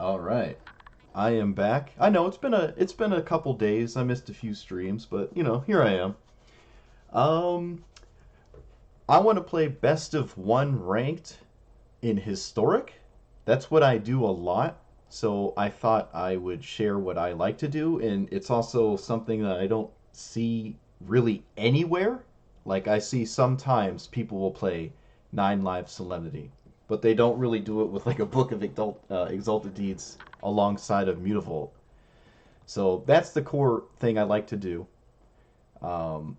All right. I am back. I know it's been a couple days. I missed a few streams, but here I am. Um I want to play best of 1 ranked in historic. That's what I do a lot. So I thought I would share what I like to do, and it's also something that I don't see really anywhere. Like I see sometimes people will play 9 Lives Solemnity, but they don't really do it with like a book of exalted deeds alongside of Mutavault. So that's the core thing I like to do. Um,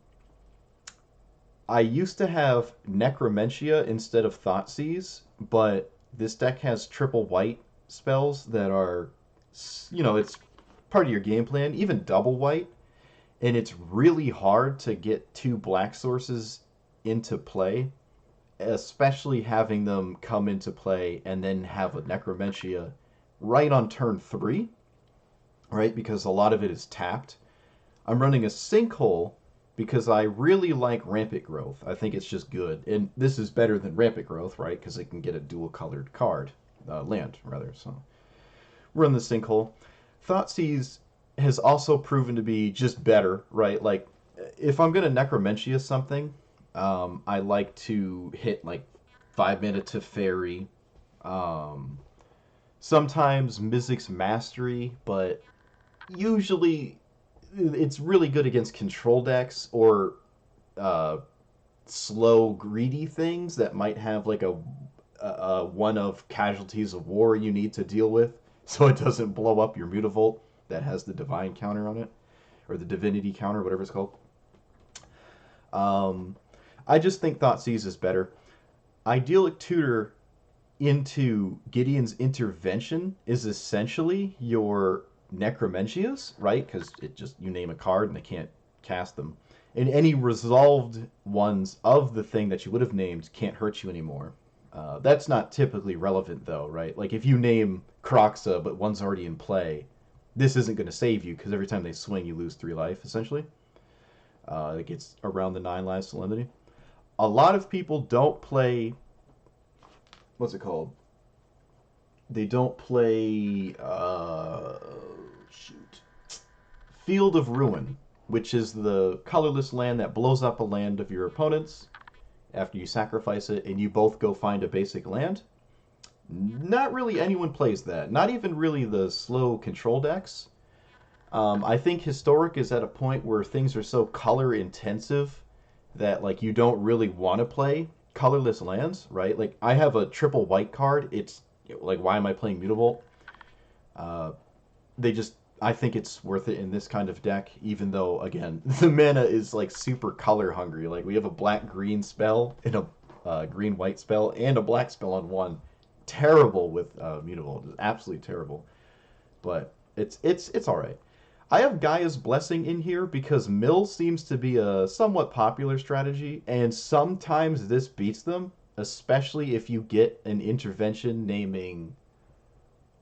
I used to have Necromentia instead of Thoughtseize, but this deck has triple white spells that are, it's part of your game plan, even double white, and it's really hard to get 2 black sources into play, especially having them come into play and then have a Necromentia right on turn 3, right? Because a lot of it is tapped. I'm running a Sinkhole because I really like Rampant Growth. I think it's just good. And this is better than Rampant Growth, right? Because it can get a dual colored card. Land, rather. So we're in the Sinkhole. Thoughtseize has also proven to be just better, right? Like, if I'm going to Necromentia something, I like to hit like 5 mana to Fairy. Um, Sometimes Mizzix Mastery, but usually it's really good against control decks or uh, slow, greedy things that might have like a one of casualties of war you need to deal with, so it doesn't blow up your Mutavault that has the divine counter on it or the divinity counter, whatever it's called. Um, I just think Thoughtseize is better. Idyllic Tutor into Gideon's intervention is essentially your Necromentias, right? Because it just you name a card and they can't cast them. And any resolved ones of the thing that you would have named can't hurt you anymore. That's not typically relevant though, right? Like if you name Croxa but one's already in play, this isn't going to save you because every time they swing you lose 3 life essentially. It gets around the 9 lives Solemnity. A lot of people don't play. What's it called? They don't play. Shoot. Field of Ruin, which is the colorless land that blows up a land of your opponents after you sacrifice it, and you both go find a basic land. Not really anyone plays that. Not even really the slow control decks. I think Historic is at a point where things are so color intensive that like you don't really want to play colorless lands, right? Like I have a triple white card. It's like why am I playing Mutavault? Uh, they just I think it's worth it in this kind of deck, even though again the mana is like super color hungry. Like we have a black green spell and a green white spell and a black spell on one. Terrible with Mutavault, absolutely terrible. But it's all right. I have Gaia's Blessing in here because mill seems to be a somewhat popular strategy, and sometimes this beats them, especially if you get an intervention naming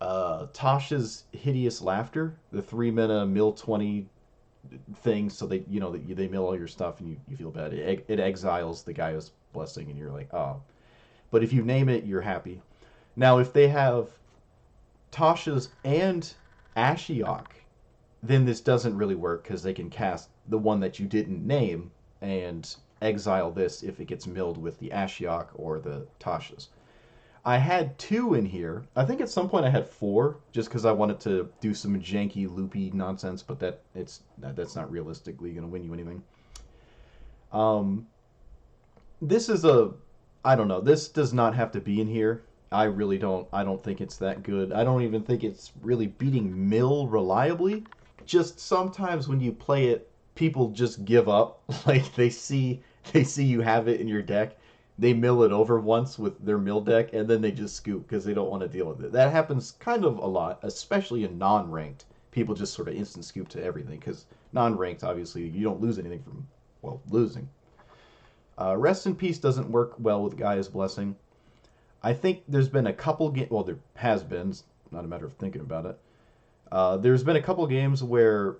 Tasha's Hideous Laughter, the 3 mana mill 20 thing, so they mill all your stuff and you feel bad. It exiles the Gaia's Blessing, and you're like, oh. But if you name it, you're happy. Now, if they have Tasha's and Ashiok, then this doesn't really work because they can cast the one that you didn't name and exile this if it gets milled with the Ashiok or the Tasha's. I had 2 in here. I think at some point I had 4 just because I wanted to do some janky, loopy nonsense, but that's not realistically going to win you anything. Um, this is a I don't know. This does not have to be in here. I really don't. I don't think it's that good. I don't even think it's really beating Mill reliably. Just sometimes when you play it, people just give up. Like they see you have it in your deck. They mill it over once with their mill deck, and then they just scoop because they don't want to deal with it. That happens kind of a lot, especially in non-ranked. People just sort of instant scoop to everything because non-ranked, obviously, you don't lose anything from losing. Rest in Peace doesn't work well with Gaia's Blessing. I think there's been a couple games. Well, there has been. It's not a matter of thinking about it. There's been a couple games where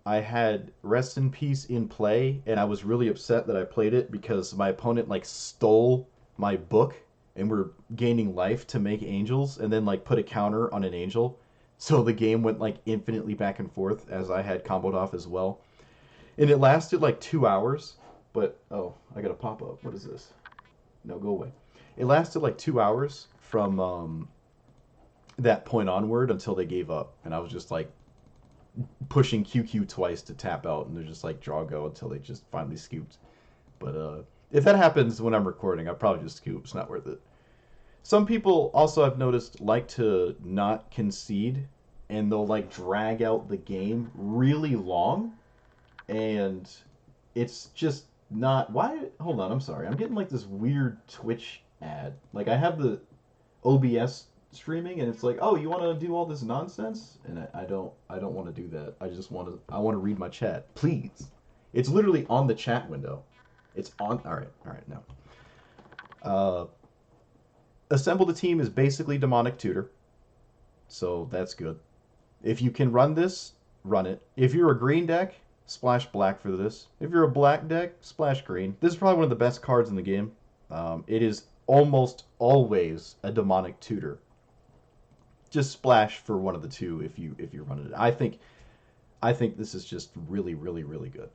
I had Rest in Peace in play, and I was really upset that I played it because my opponent like stole my book and were gaining life to make angels, and then like put a counter on an angel. So the game went like infinitely back and forth as I had comboed off as well. And it lasted like 2 hours. But, oh, I got a pop up. What is this? No, go away. It lasted like 2 hours from that point onward until they gave up. And I was just like pushing QQ twice to tap out. And they're just like draw go until they just finally scooped. But if that happens when I'm recording, I'll probably just scoop. It's not worth it. Some people also I've noticed like to not concede and they'll like drag out the game really long and it's just not why hold on, I'm sorry. I'm getting like this weird Twitch ad. Like I have the OBS streaming and it's like, "Oh, you want to do all this nonsense?" And I don't want to do that. I want to read my chat. Please. It's literally on the chat window. It's on all right, now. Uh Assemble the team is basically demonic tutor. So that's good. If you can run this, run it. If you're a green deck, splash black for this. If you're a black deck, splash green. This is probably one of the best cards in the game. It is almost always a demonic tutor. Just splash for one of the two if you're running it. I think this is just really really really good.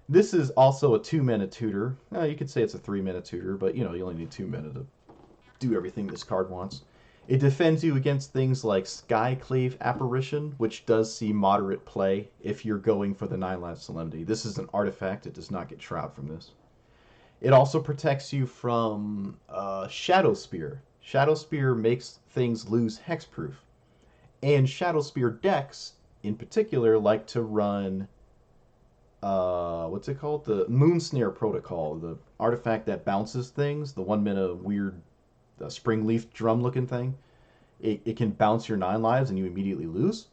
This is also a 2 mana tutor. You could say it's a 3 mana tutor, but you only need 2 mana to do everything this card wants. It defends you against things like Skyclave Apparition, which does see moderate play if you're going for the 9-life Solemnity. This is an artifact. It does not get trapped from this. It also protects you from Shadow Spear. Shadow Spear makes things lose hexproof. And Shadow Spear decks, in particular, like to run... what's it called? The Moonsnare Protocol, the artifact that bounces things, the 1 mana weird spring leaf drum looking thing. It can bounce your 9 lives and you immediately lose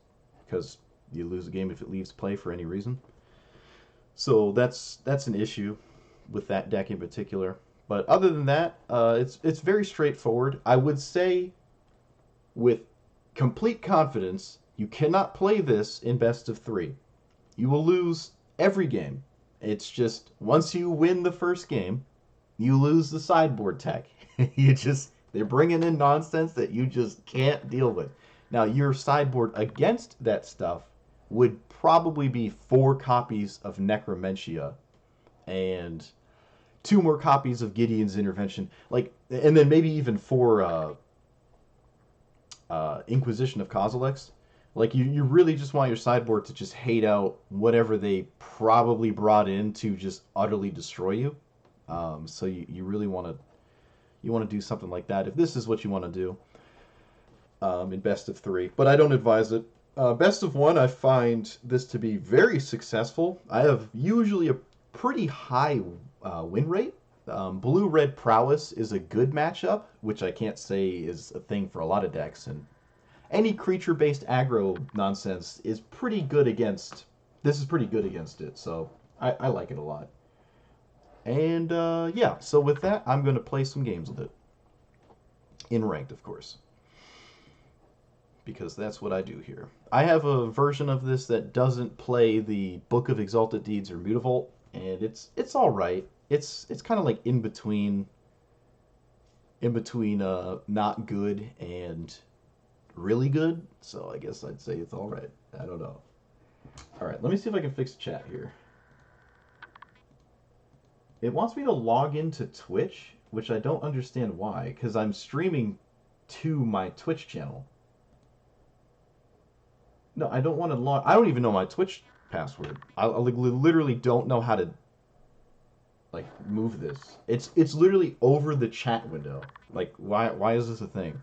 because you lose the game if it leaves play for any reason. So that's an issue with that deck in particular. But other than that, it's very straightforward. I would say with complete confidence, you cannot play this in best of 3. You will lose every game. It's just once you win the first game, you lose the sideboard tech. They're bringing in nonsense that you just can't deal with. Now, your sideboard against that stuff would probably be 4 copies of Necromentia and 2 more copies of Gideon's Intervention, and then maybe even 4 Inquisition of Kozilek's. Like, you really just want your sideboard to just hate out whatever they probably brought in to just utterly destroy you. So you really want to do something like that if this is what you want to do in best of 3. But I don't advise it. Best of 1, I find this to be very successful. I have usually a pretty high win rate. Blue-red prowess is a good matchup, which I can't say is a thing for a lot of decks, and any creature-based aggro nonsense is pretty good against... This is pretty good against it, so I like it a lot. And, yeah, so with that, I'm going to play some games with it. In ranked, of course. Because that's what I do here. I have a version of this that doesn't play the Book of Exalted Deeds or Mutavault, and it's alright. It's kind of like in between not good and really good, so I guess I'd say it's alright. I don't know. Alright, let me see if I can fix chat here. It wants me to log into Twitch, which I don't understand why, because I'm streaming to my Twitch channel. No, I don't want to log... I don't even know my Twitch password. I literally don't know how to, like, move this. It's literally over the chat window. Like, why is this a thing?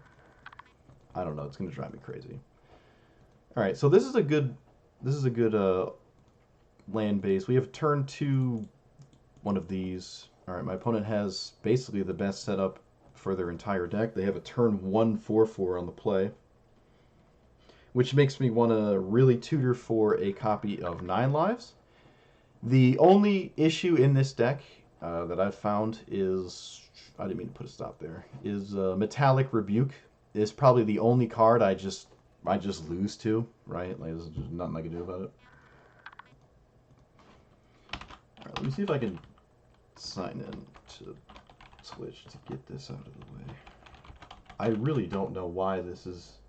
I don't know. It's going to drive me crazy. All right, so this is a good land base. We have turn 2 one of these. All right, my opponent has basically the best setup for their entire deck. They have a turn 1 4/4 on the play, which makes me want to really tutor for a copy of 9 lives. The only issue in this deck that I've found is, I didn't mean to put a stop there, is Metallic Rebuke is probably the only card I just lose to, right? Like, there's just nothing I can do about it. All right, let me see if I can sign in to Twitch to get this out of the way. I really don't know why this is...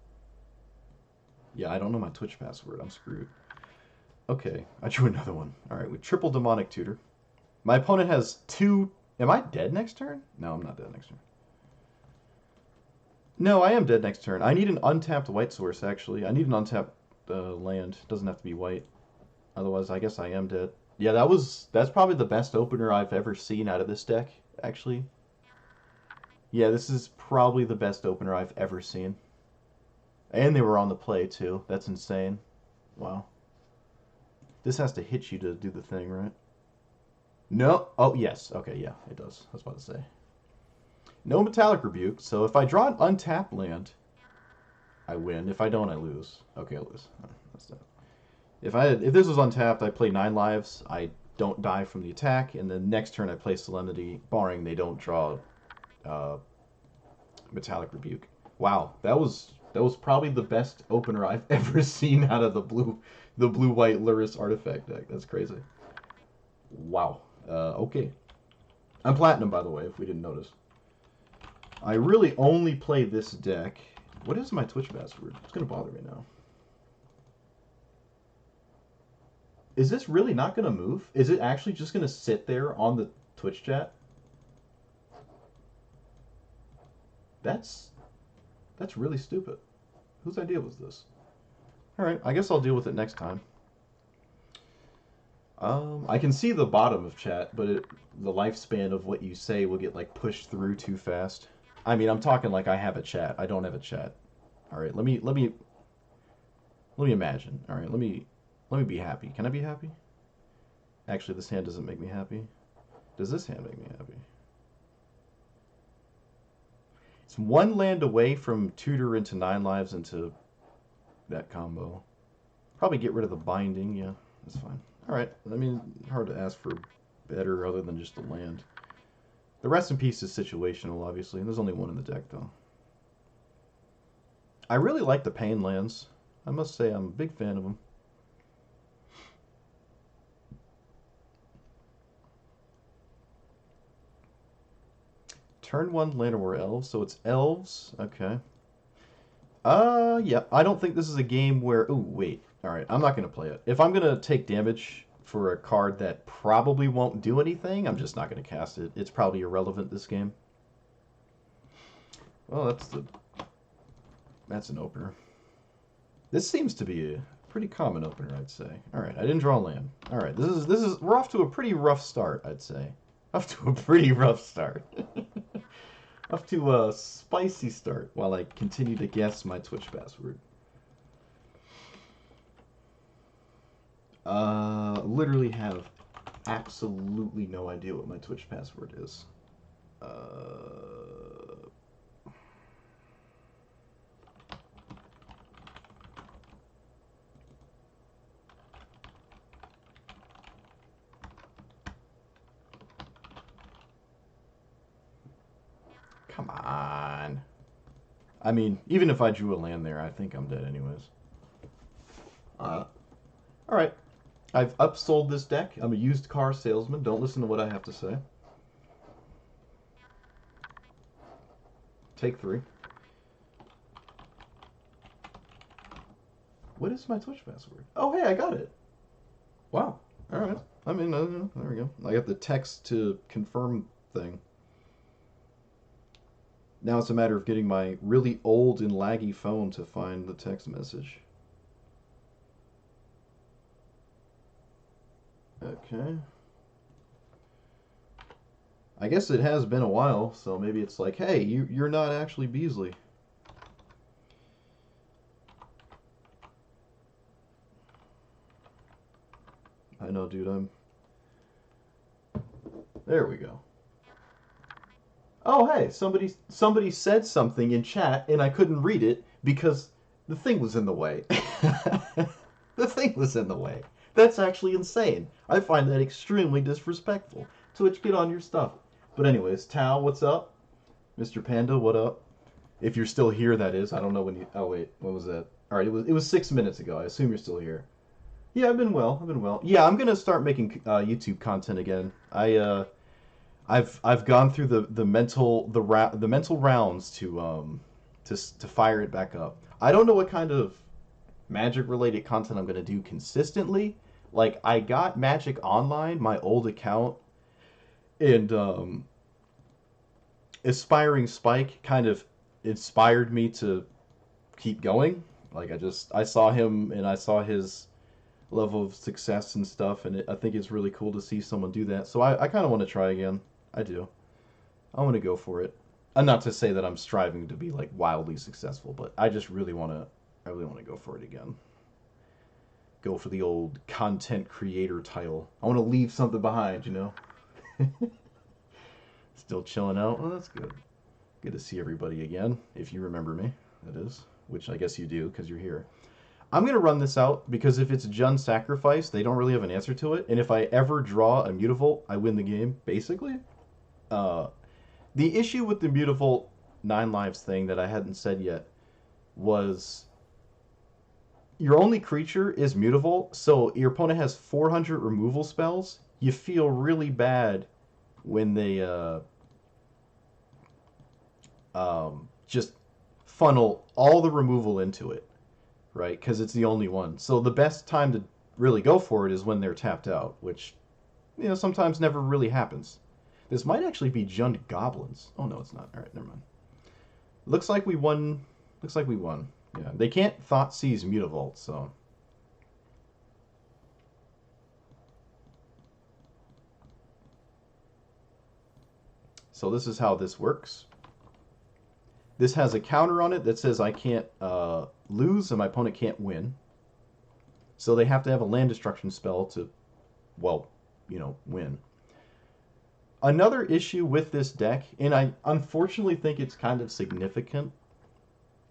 Yeah, I don't know my Twitch password. I'm screwed. Okay, I drew another one. All right, with triple demonic tutor. My opponent has two. Am I dead next turn? No, I'm not dead next turn. No, I am dead next turn. I need an untapped white source, actually. I need an untapped land. Doesn't have to be white. Otherwise, I guess I am dead. Yeah, that's probably the best opener I've ever seen out of this deck, actually. Yeah, this is probably the best opener I've ever seen. And they were on the play, too. That's insane. Wow. This has to hit you to do the thing, right? No. Oh, yes. Okay, yeah, it does. I was about to say. No Metallic Rebuke, so if I draw an untapped land, I win. If I don't, I lose. Okay, I lose. That's that. If this was untapped, I play 9 lives. I don't die from the attack, and then next turn I play Solemnity, barring they don't draw Metallic Rebuke. Wow, that was probably the best opener I've ever seen out of the blue-white Luris artifact deck. That's crazy. Wow. Okay. I'm platinum, by the way, if we didn't notice. I really only play this deck. What is my Twitch password? It's gonna bother me now. Is this really not gonna move? Is it actually just gonna sit there on the Twitch chat? That's really stupid. Whose idea was this? Alright, I guess I'll deal with it next time. I can see the bottom of chat, but the lifespan of what you say will get like pushed through too fast. I mean, I'm talking like I have a chat. I don't have a chat. All right, let me imagine. All right, let me be happy. Can I be happy? Actually, this hand doesn't make me happy. Does this hand make me happy? It's 1 land away from tutor into 9 lives into that combo. Probably get rid of the binding. Yeah, that's fine. All right. I mean, hard to ask for better other than just the land. The rest in peace is situational, obviously. There's only 1 in the deck, though. I really like the pain lands. I must say I'm a big fan of them. Turn 1 Llanowar Elves, so it's elves. Okay. Yeah. I don't think this is a game where... Ooh, wait. Alright, I'm not going to play it. If I'm going to take damage for a card that probably won't do anything, I'm just not going to cast it. It's probably irrelevant this game. Well, that's an opener. This seems to be a pretty common opener, I'd say. Alright, I didn't draw land. Alright, we're off to a pretty rough start, I'd say. Off to a pretty rough start. Off to a spicy start while I continue to guess my Twitch password. Literally have absolutely no idea what my Twitch password is. Come on. I mean, even if I drew a land there, I think I'm dead anyways. Alright. I've upsold this deck. I'm a used car salesman. Don't listen to what I have to say. Take 3. What is my Twitch password? Oh, hey, I got it. Wow. Alright. I mean, there we go. I got the text to confirm thing. Now it's a matter of getting my really old and laggy phone to find the text message. Okay. I guess it has been a while, so maybe it's like, hey, you're not actually Beasley. I know, dude, There we go. Oh, hey, somebody said something in chat and I couldn't read it because the thing was in the way. The thing was in the way. That's actually insane. I find that extremely disrespectful. Twitch, get on your stuff. But anyways, Tao, what's up? Mr. Panda, what up? If you're still here, that is. I don't know when you... Oh, wait. What was that? All right, it was 6 minutes ago. I assume you're still here. Yeah, I've been well. Yeah, I'm gonna start making YouTube content again. I've gone through the mental rounds to fire it back up. I don't know what kind of Magic related content I'm going to do consistently. Like, I got Magic Online, my old account, and Aspiring Spike kind of inspired me to keep going. Like, I saw him and I saw his level of success and stuff, and I think it's really cool to see someone do that. So I kind of want to try again. I do. I want to go for it. And not to say that I'm striving to be like wildly successful, but I just really want to. I really want to go for it again. Go for the old content creator title. I want to leave something behind, you know. Still chilling out. Well, that's good. Good to see everybody again. If you remember me, that is. Which I guess you do because you're here. I'm going to run this out because if it's Jund Sacrifice, they don't really have an answer to it. And if I ever draw a Mutavault, I win the game, basically. The issue with the Mutavault 9 lives thing that I hadn't said yet was your only creature is Mutavault, so your opponent has 400 removal spells. You feel really bad when they just funnel all the removal into it, right? Because it's the only one. So the best time to really go for it is when they're tapped out, which, you know, sometimes never really happens. This might actually be Jund Goblins. Oh, no, it's not. All right, never mind. Looks like we won. Looks like we won. Yeah, they can't Thoughtseize Mutavault, so... So this is how this works. This has a counter on it that says I can't lose and my opponent can't win. So they have to have a land destruction spell to, well, you know, win. Another issue with this deck, and I unfortunately think it's kind of significant,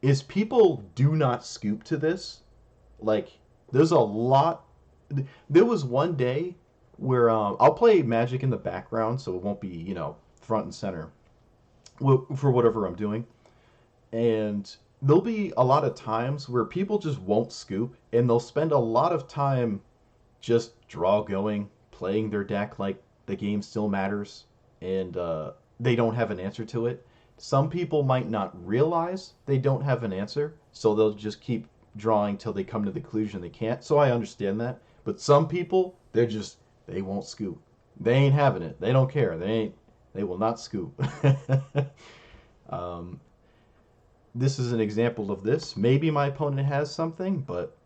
is people do not scoop to this. Like, there's a lot... There was one day where I'll play Magic in the background, so it won't be, you know, front and center for whatever I'm doing. And there'll be a lot of times where people just won't scoop, and they'll spend a lot of time just draw going, playing their deck like the game still matters, and they don't have an answer to it. Some people might not realize they don't have an answer, so they'll just keep drawing till they come to the conclusion they can't. So I understand that. But some people, they won't scoop. They ain't having it. They don't care. They will not scoop. This is an example of this. Maybe my opponent has something, but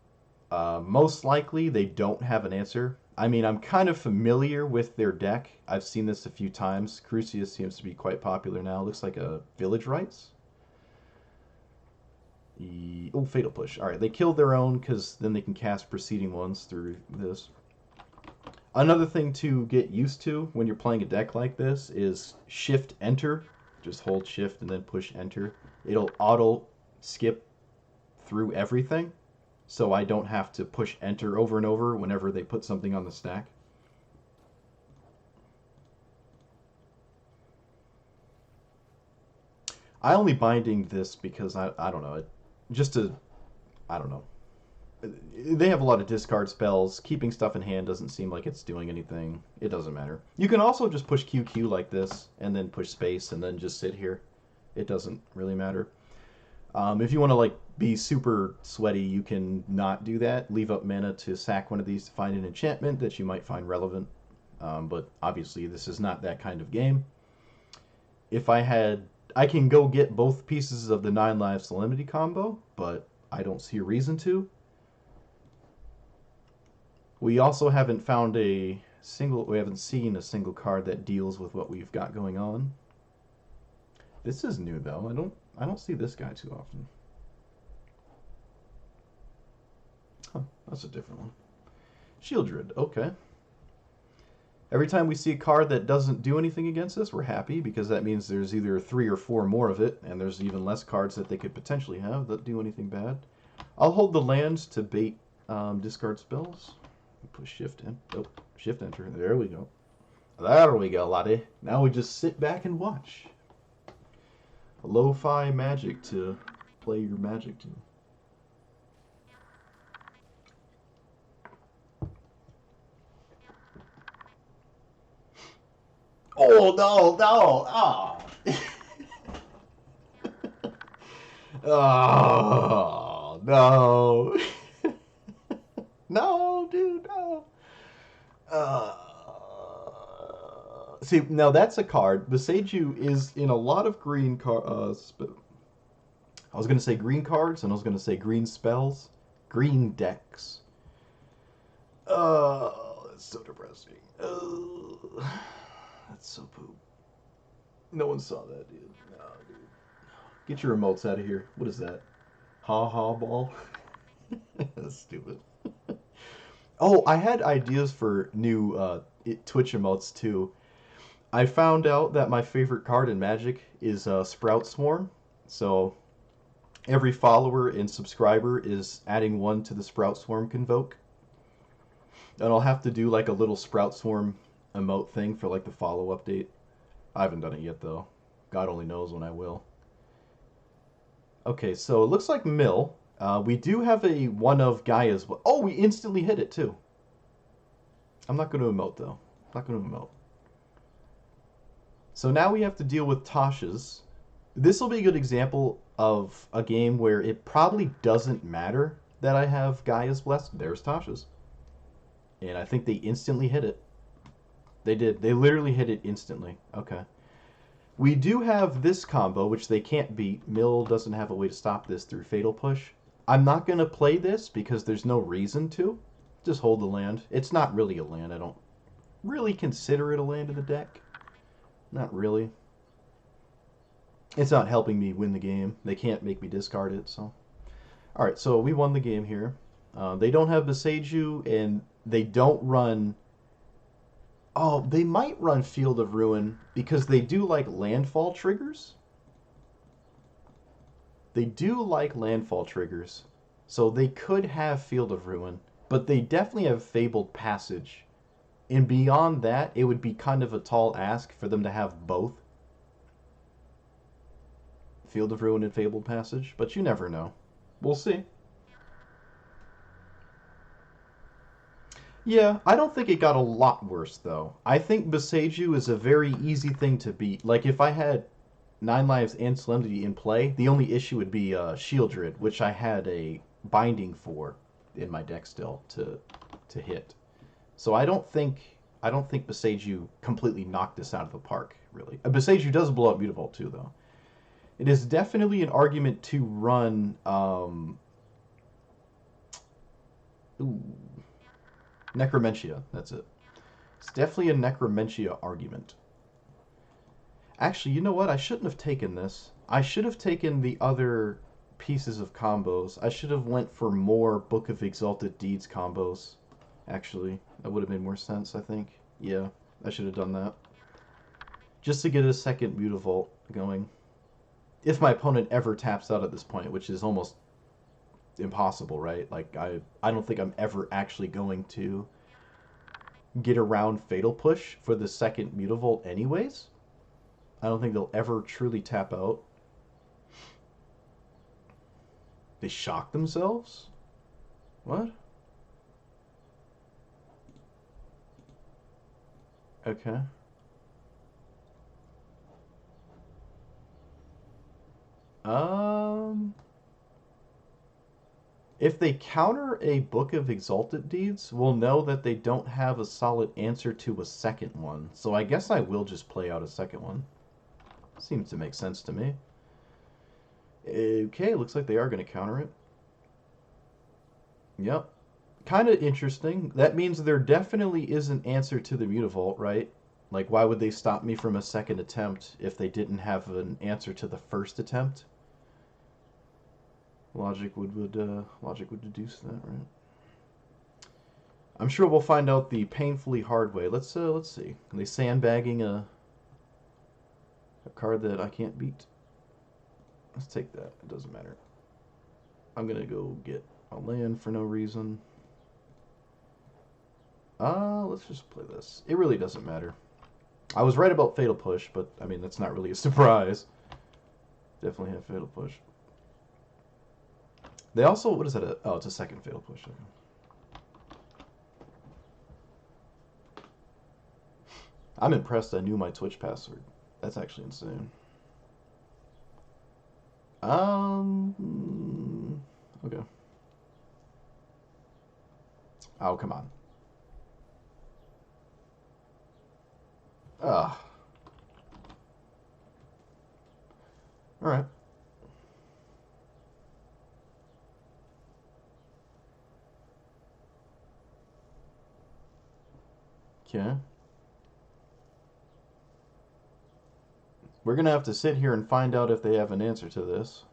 most likely they don't have an answer. I mean, I'm kind of familiar with their deck. I've seen this a few times. Crucius seems to be quite popular now. Looks like a Village Rites. Oh, Fatal Push. Alright, they killed their own because then they can cast preceding ones through this. Another thing to get used to when you're playing a deck like this is Shift Enter. Just hold Shift and then push Enter. It'll auto skip through everything, so I don't have to push Enter over and over whenever they put something on the stack. I only binding this because I don't know, I don't know. They have a lot of discard spells. Keeping stuff in hand doesn't seem like it's doing anything. It doesn't matter. You can also just push QQ like this, and then push space, and then just sit here. It doesn't really matter. If you want to like be super sweaty, you can not do that. Leave up mana to sack one of these to find an enchantment that you might find relevant. But obviously this is not that kind of game. If I can go get both pieces of the 9 life Solemnity combo, but I don't see a reason to. We also haven't seen a single card that deals with what we've got going on. This is new though. I don't see this guy too often. Huh, that's a different one. Shieldred, okay. Every time we see a card that doesn't do anything against us, we're happy because that means there's either 3 or 4 more of it, and there's even less cards that they could potentially have that do anything bad. I'll hold the lands to bait discard spells. Push Shift in. Oh, Shift Enter. There we go. There we go, laddie. Now we just sit back and watch. Lo-fi magic to play your magic to. Oh, no, no. Oh. Oh, no. See, now that's a card. Beseiju is in a lot of green I was going to say green cards, and I was going to say green spells. Green decks. That's so depressing. That's so poop. No one saw that, dude. No, dude. Get your remotes out of here. What is that? Ha ha ball? That's stupid. Oh, I had ideas for new Twitch emotes too. I found out that my favorite card in Magic is Sprout Swarm. So every follower and subscriber is adding one to the Sprout Swarm Convoke. And I'll have to do like a little Sprout Swarm emote thing for like the follow update. I haven't done it yet though. God only knows when I will. Okay, so it looks like Mill. We do have a one of Gaia's. Oh, we instantly hit it too. I'm not going to emote though. Not going to emote. So now we have to deal with Tasha's. This will be a good example of a game where it probably doesn't matter that I have Gaia's Blessed. There's Tasha's. And I think they instantly hit it. They did. They literally hit it instantly. Okay. We do have this combo, which they can't beat. Mill doesn't have a way to stop this through Fatal Push. I'm not going to play this because there's no reason to. Just hold the land. It's not really a land. I don't really consider it a land in the deck. Not really. It's not helping me win the game. They can't make me discard it, so. Alright, so we won the game here. They don't have Beseiju, and they don't run... Oh, they might run Field of Ruin, because they do like landfall triggers. They do like landfall triggers, so they could have Field of Ruin, but they definitely have Fabled Passage. And beyond that, it would be kind of a tall ask for them to have both. Field of Ruin and Fabled Passage, but you never know. We'll see. Yeah, I don't think it got a lot worse, though. I think Beseiju is a very easy thing to beat. Like, if I had 9 Lives and Solemnity in play, the only issue would be Shieldred, which I had a binding for in my deck still to hit. So I don't think Beseiju completely knocked this out of the park, really. Beseiju does blow up Mutavault too, though. It is definitely an argument to run. Necromentia. That's it. It's definitely a Necromentia argument. Actually, you know what? I shouldn't have taken this. I should have taken the other pieces of combos. I should have went for more Book of Exalted Deeds combos. Actually, that would have made more sense, I think. Yeah, I should have done that. Just to get a second Mutavault going. If my opponent ever taps out at this point, which is almost impossible, right? Like, I don't think I'm ever actually going to get around Fatal Push for the second Mutavault anyways. I don't think they'll ever truly tap out. They shock themselves? What? Okay. If they counter a Book of Exalted Deeds, we'll know that they don't have a solid answer to a second one. So I guess I will just play out a second one. Seems to make sense to me. Okay, looks like they are going to counter it. Yep. Kind of interesting. That means there definitely is an answer to the Mutavault, right? Like, why would they stop me from a second attempt if they didn't have an answer to the first attempt? Logic would deduce that, right? I'm sure we'll find out the painfully hard way. Let's see. Are they sandbagging a card that I can't beat? Let's take that. It doesn't matter. I'm gonna go get a land for no reason. Let's just play this. It really doesn't matter. I was right about Fatal Push, but I mean that's not really a surprise. Definitely have Fatal Push. They also, what is that? Oh, it's a second Fatal Push. I'm impressed I knew my Twitch password. That's actually insane. Okay. Oh, come on. Ah. Alright. Okay. We're going to have to sit here and find out if they have an answer to this.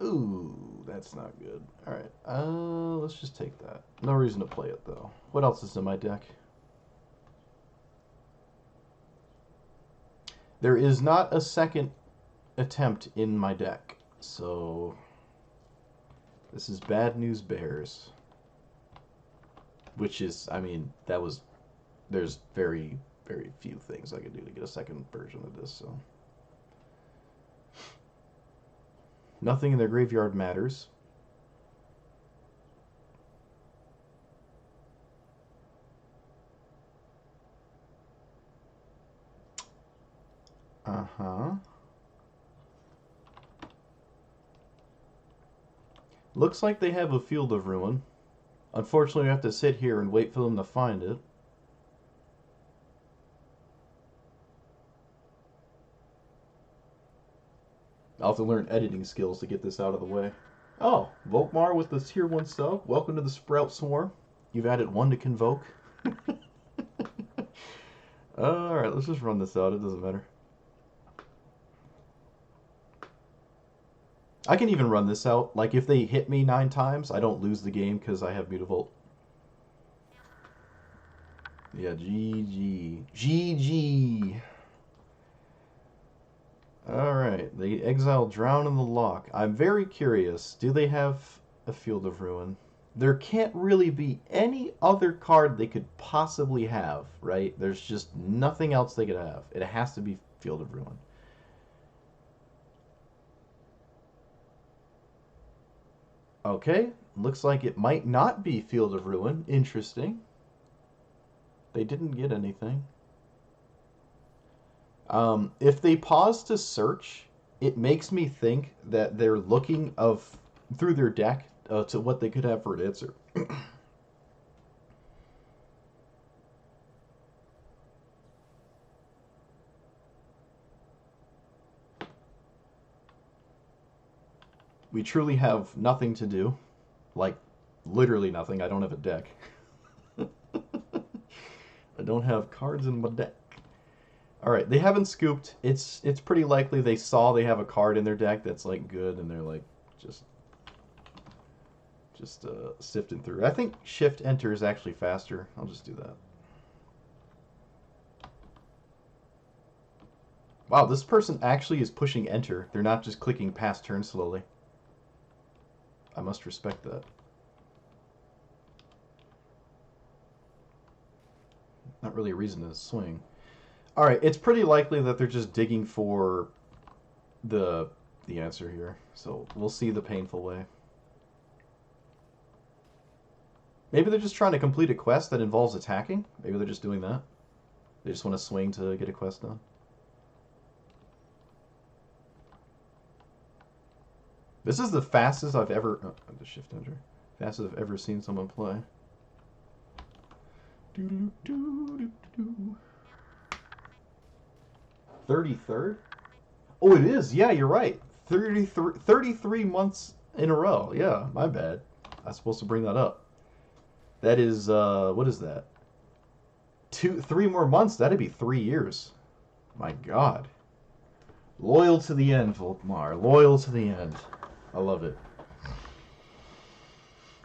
Ooh, that's not good. Alright, let's just take that. No reason to play it, though. What else is in my deck? There is not a second attempt in my deck, so this is bad news bears. Which is, I mean, there's very, very few things I could do to get a second version of this, so. Nothing in their graveyard matters. Uh-huh. Looks like they have a Field of Ruin. Unfortunately, we have to sit here and wait for them to find it. I'll have to learn editing skills to get this out of the way. Oh, Volkmar with the tier 1 sub. Welcome to the Sprout Swarm. You've added 1 to Convoke. Alright, let's just run this out. It doesn't matter. I can even run this out. Like, if they hit me 9 times, I don't lose the game because I have Mutavault. Yeah, GG. GG. Alright, they exile Drown in the Lock. I'm very curious. Do they have a Field of Ruin? There can't really be any other card they could possibly have, right? There's just nothing else they could have. It has to be Field of Ruin. Okay, looks like it might not be Field of Ruin. Interesting. They didn't get anything. If they pause to search, it makes me think that they're looking through their deck to what they could have for an answer. We truly have nothing to do. Like, literally nothing. I don't have a deck. I don't have cards in my deck. Alright, they haven't scooped. It's pretty likely they saw they have a card in their deck that's, like, good, and they're, like, just sifting through. I think Shift Enter is actually faster. I'll just do that. Wow, this person actually is pushing Enter. They're not just clicking past turn slowly. I must respect that. Not really a reason to swing. Alright, it's pretty likely that they're just digging for the answer here. So we'll see the painful way. Maybe they're just trying to complete a quest that involves attacking. Maybe they're just doing that. They just want to swing to get a quest done. This is the fastest I've ever... Oh, the Shift Enter. Fastest I've ever seen someone play. 33rd? Oh, it is. Yeah, you're right. 33 months in a row. Yeah, my bad. I was supposed to bring that up. That is, what is that? 3 more months. That'd be 3 years. My God. Loyal to the end, Volkmar. Loyal to the end. I love it.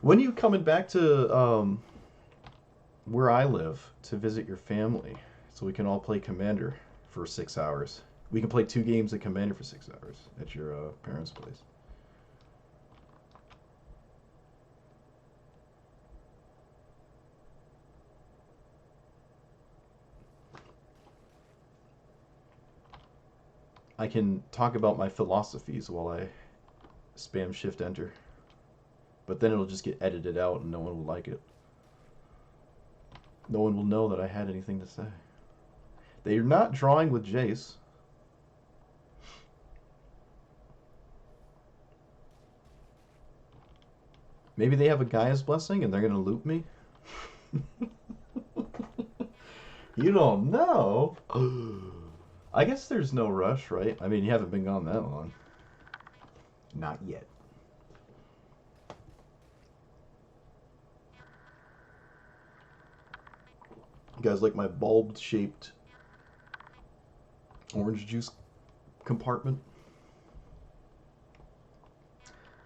When are you coming back to where I live to visit your family so we can all play Commander for 6 hours? We can play 2 games of Commander for 6 hours at your parents' place. I can talk about my philosophies while I spam Shift Enter. But then it'll just get edited out and no one will like it. No one will know that I had anything to say. They're not drawing with Jace. Maybe they have a Gaia's Blessing and they're going to loot me? You don't know? I guess there's no rush, right? I mean, you haven't been gone that long. Not yet. You guys like my bulb-shaped orange juice compartment?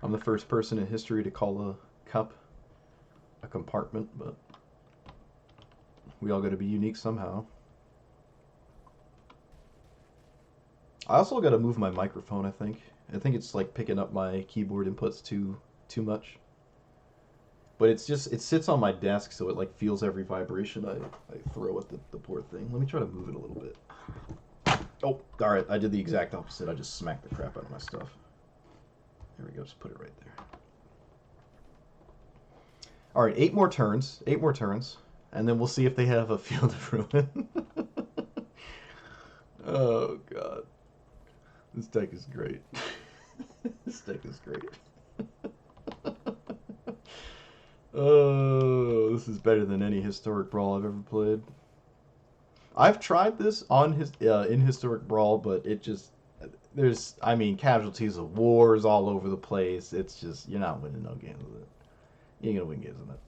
I'm the first person in history to call a cup a compartment, but we all got to be unique somehow. I also got to move my microphone, I think. I think it's like picking up my keyboard inputs too much. But it's just it sits on my desk, so it like feels every vibration I throw at the poor thing. Let me try to move it a little bit. Oh, all right. I did the exact opposite. I just smacked the crap out of my stuff. There we go. Just put it right there. All right, 8 more turns. 8 more turns, and then we'll see if they have a Field of Ruin. Oh god, this deck is great. This deck is great. Oh, this is better than any Historic Brawl I've ever played. I've tried this on in Historic Brawl, but it just I mean, casualties of wars all over the place. It's just you're not winning no games with it. You ain't gonna win games with it.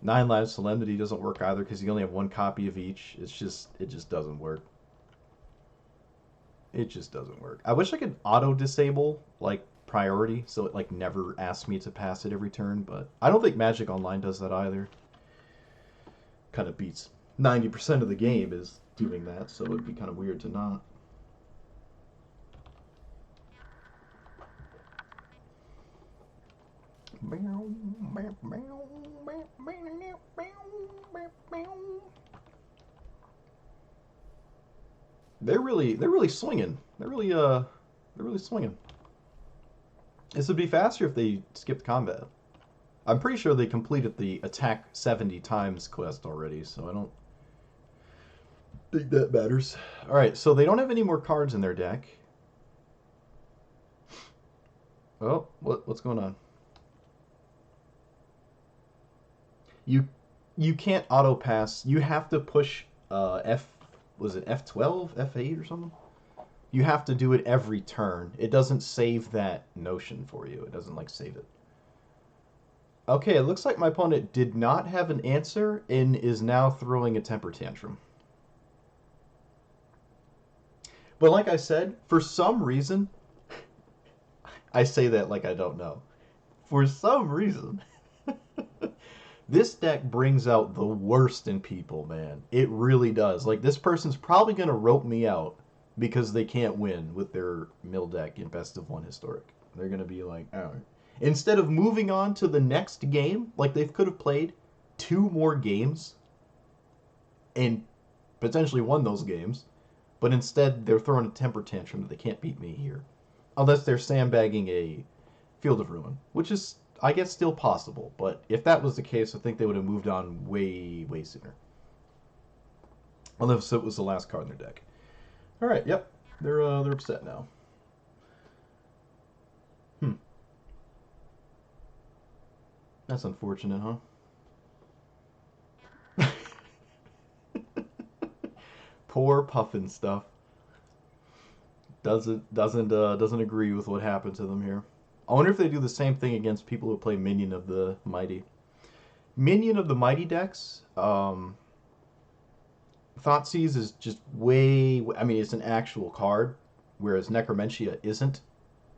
9 Lives Solemnity doesn't work either because you only have 1 copy of each. It just doesn't work. It just doesn't work. I wish I could auto disable like priority so it like never asks me to pass it every turn, but I don't think Magic Online does that either. Kind of beats 90% of the game is doing that, so it'd be kind of weird to not. They're really swinging. They're really swinging. This would be faster if they skipped combat. I'm pretty sure they completed the attack 70 times quest already, so I don't think that matters. All right, so they don't have any more cards in their deck. Oh, what's going on? You can't auto pass. You have to push was it F12, F8 or something? You have to do it every turn. It doesn't save that notion for you. It doesn't like save it. Okay, it looks like my opponent did not have an answer and is now throwing a temper tantrum. But like I said, for some reason, I say that like I don't know. For some reason, this deck brings out the worst in people, man. It really does. Like, this person's probably going to rope me out because they can't win with their mill deck in Best of 1 Historic. They're going to be like, oh. Instead of moving on to the next game, like they could have played 2 more games and potentially won those games, but instead they're throwing a temper tantrum that they can't beat me here. Unless they're sandbagging a Field of Ruin, which is, I guess, still possible. But if that was the case, I think they would have moved on way, way sooner. Unless it was the last card in their deck. All right, yep, they're upset now. That's unfortunate, huh? Poor Puffin stuff. Doesn't agree with what happened to them here. I wonder if they do the same thing against people who play Minion of the Mighty. Minion of the Mighty decks, Thoughtseize is just way... I mean, it's an actual card, whereas Necromentia isn't.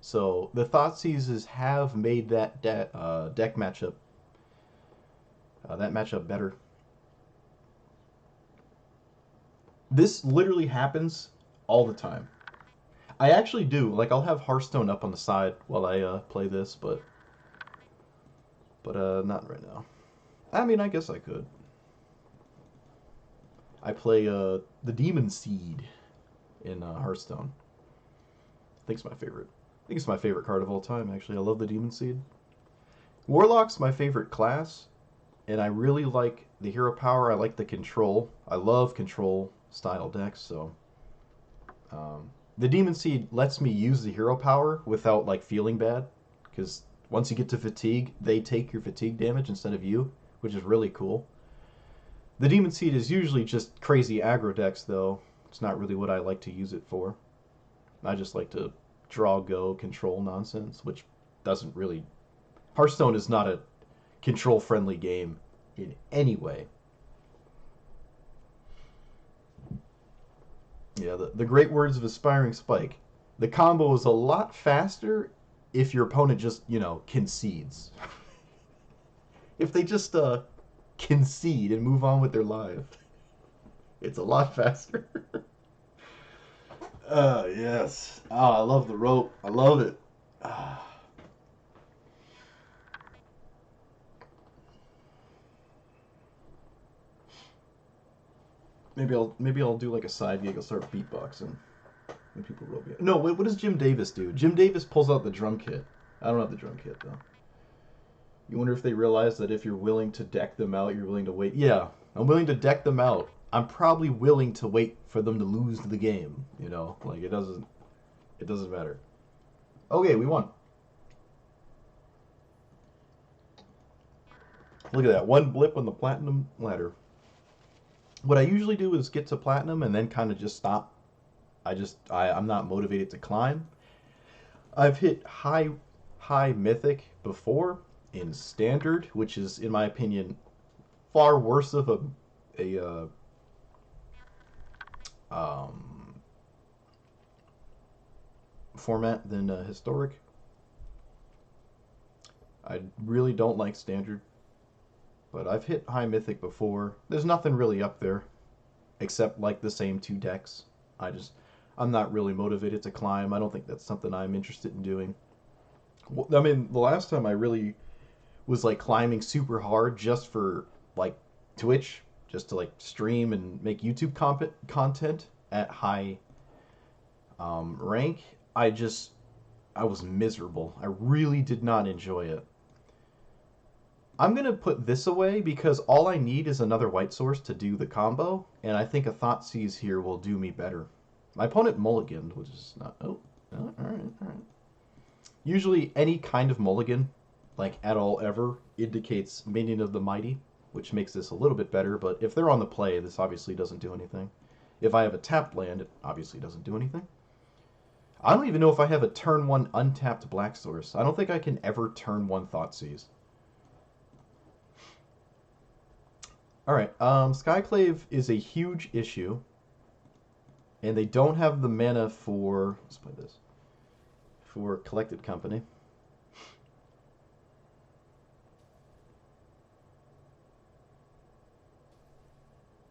So the Thoughtseizes have made that deck matchup better. This literally happens all the time. I actually do. Like, I'll have Hearthstone up on the side while I play this, but not right now. I mean, I guess I could. I play the Demon Seed in Hearthstone. I think it's my favorite. I think it's my favorite card of all time, actually. I love the Demon Seed. Warlock's my favorite class, and I really like the hero power. I like the control. I love control style decks, so... the Demon Seed lets me use the hero power without, like, feeling bad, because once you get to fatigue, they take your fatigue damage instead of you, which is really cool. The Demon Seed is usually just crazy aggro decks, though. It's not really what I like to use it for. I just like to draw, go, control nonsense, which doesn't really... Hearthstone is not a control-friendly game in any way. Yeah, the great words of Aspiring Spike. The combo is a lot faster if your opponent just, concedes. If they just concede and move on with their life, it's a lot faster. Yes. I love the rope. I love it. Maybe I'll do like a side gig. I'll start beatboxing. And people will be. No, what does Jim Davis do? Jim Davis pulls out the drum kit. I don't have the drum kit though. You wonder if they realize that if you're willing to deck them out, you're willing to wait. Yeah, I'm willing to deck them out. I'm probably willing to wait for them to lose the game. Like it doesn't matter. Okay, we won. Look at that. One blip on the platinum ladder. What I usually do is get to platinum and then kind of just stop. I'm not motivated to climb. I've hit high mythic before in standard, which is in my opinion far worse of a format than historic. I really don't like standard, but I've hit high mythic before. There's nothing really up there except like the same two decks. I'm not really motivated to climb. I don't think that's something I'm interested in doing. I mean, the last time I really was like climbing super hard just for like Twitch, just to like stream and make YouTube content at high rank, I was miserable. I really did not enjoy it. I'm going to put this away because all I need is another white source to do the combo, and I think a Thoughtseize here will do me better. My opponent mulliganed, which is not... Oh, alright. Usually any kind of mulligan, like at all ever, indicates Minion of the Mighty, which makes this a little bit better, but if they're on the play, this obviously doesn't do anything. If I have a tapped land, it obviously doesn't do anything. I don't even know if I have a turn 1 untapped black source. I don't think I can ever turn 1 Thoughtseize. Alright, Skyclave is a huge issue. And they don't have the mana for... Let's play this. For Collected Company.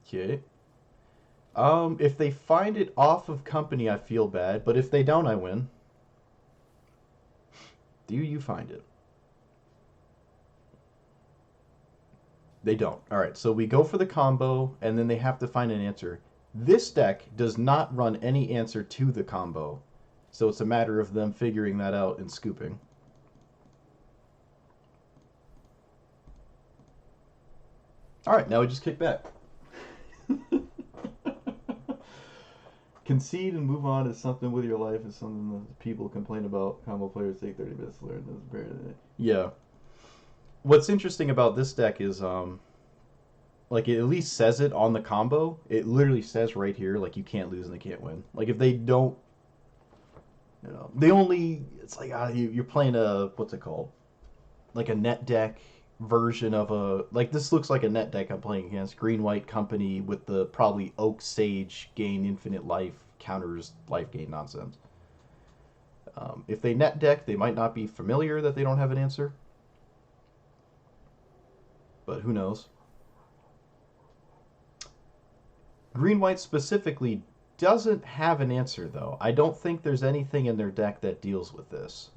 Okay. If they find it off of Company, I feel bad. But if they don't, I win. Do you find it? They don't. Alright, so we go for the combo, and then they have to find an answer. This deck does not run any answer to the combo, so it's a matter of them figuring that out and scooping. Alright, now we just kick back. Concede and move on is something with your life, is something that people complain about. Combo players take 30 minutes to learn. Yeah. What's interesting about this deck is, like, it at least says it on the combo. It literally says right here, like, you can't lose and they can't win. Like, if they don't, they only, it's like, you're playing what's it called? Like a net deck version of like, this looks like a net deck I'm playing against. Green-white company with the probably Oak Sage gain infinite life, counters life gain nonsense. If they net deck, they might not be familiar that they don't have an answer. But who knows? Green-white specifically doesn't have an answer, though. I don't think there's anything in their deck that deals with this.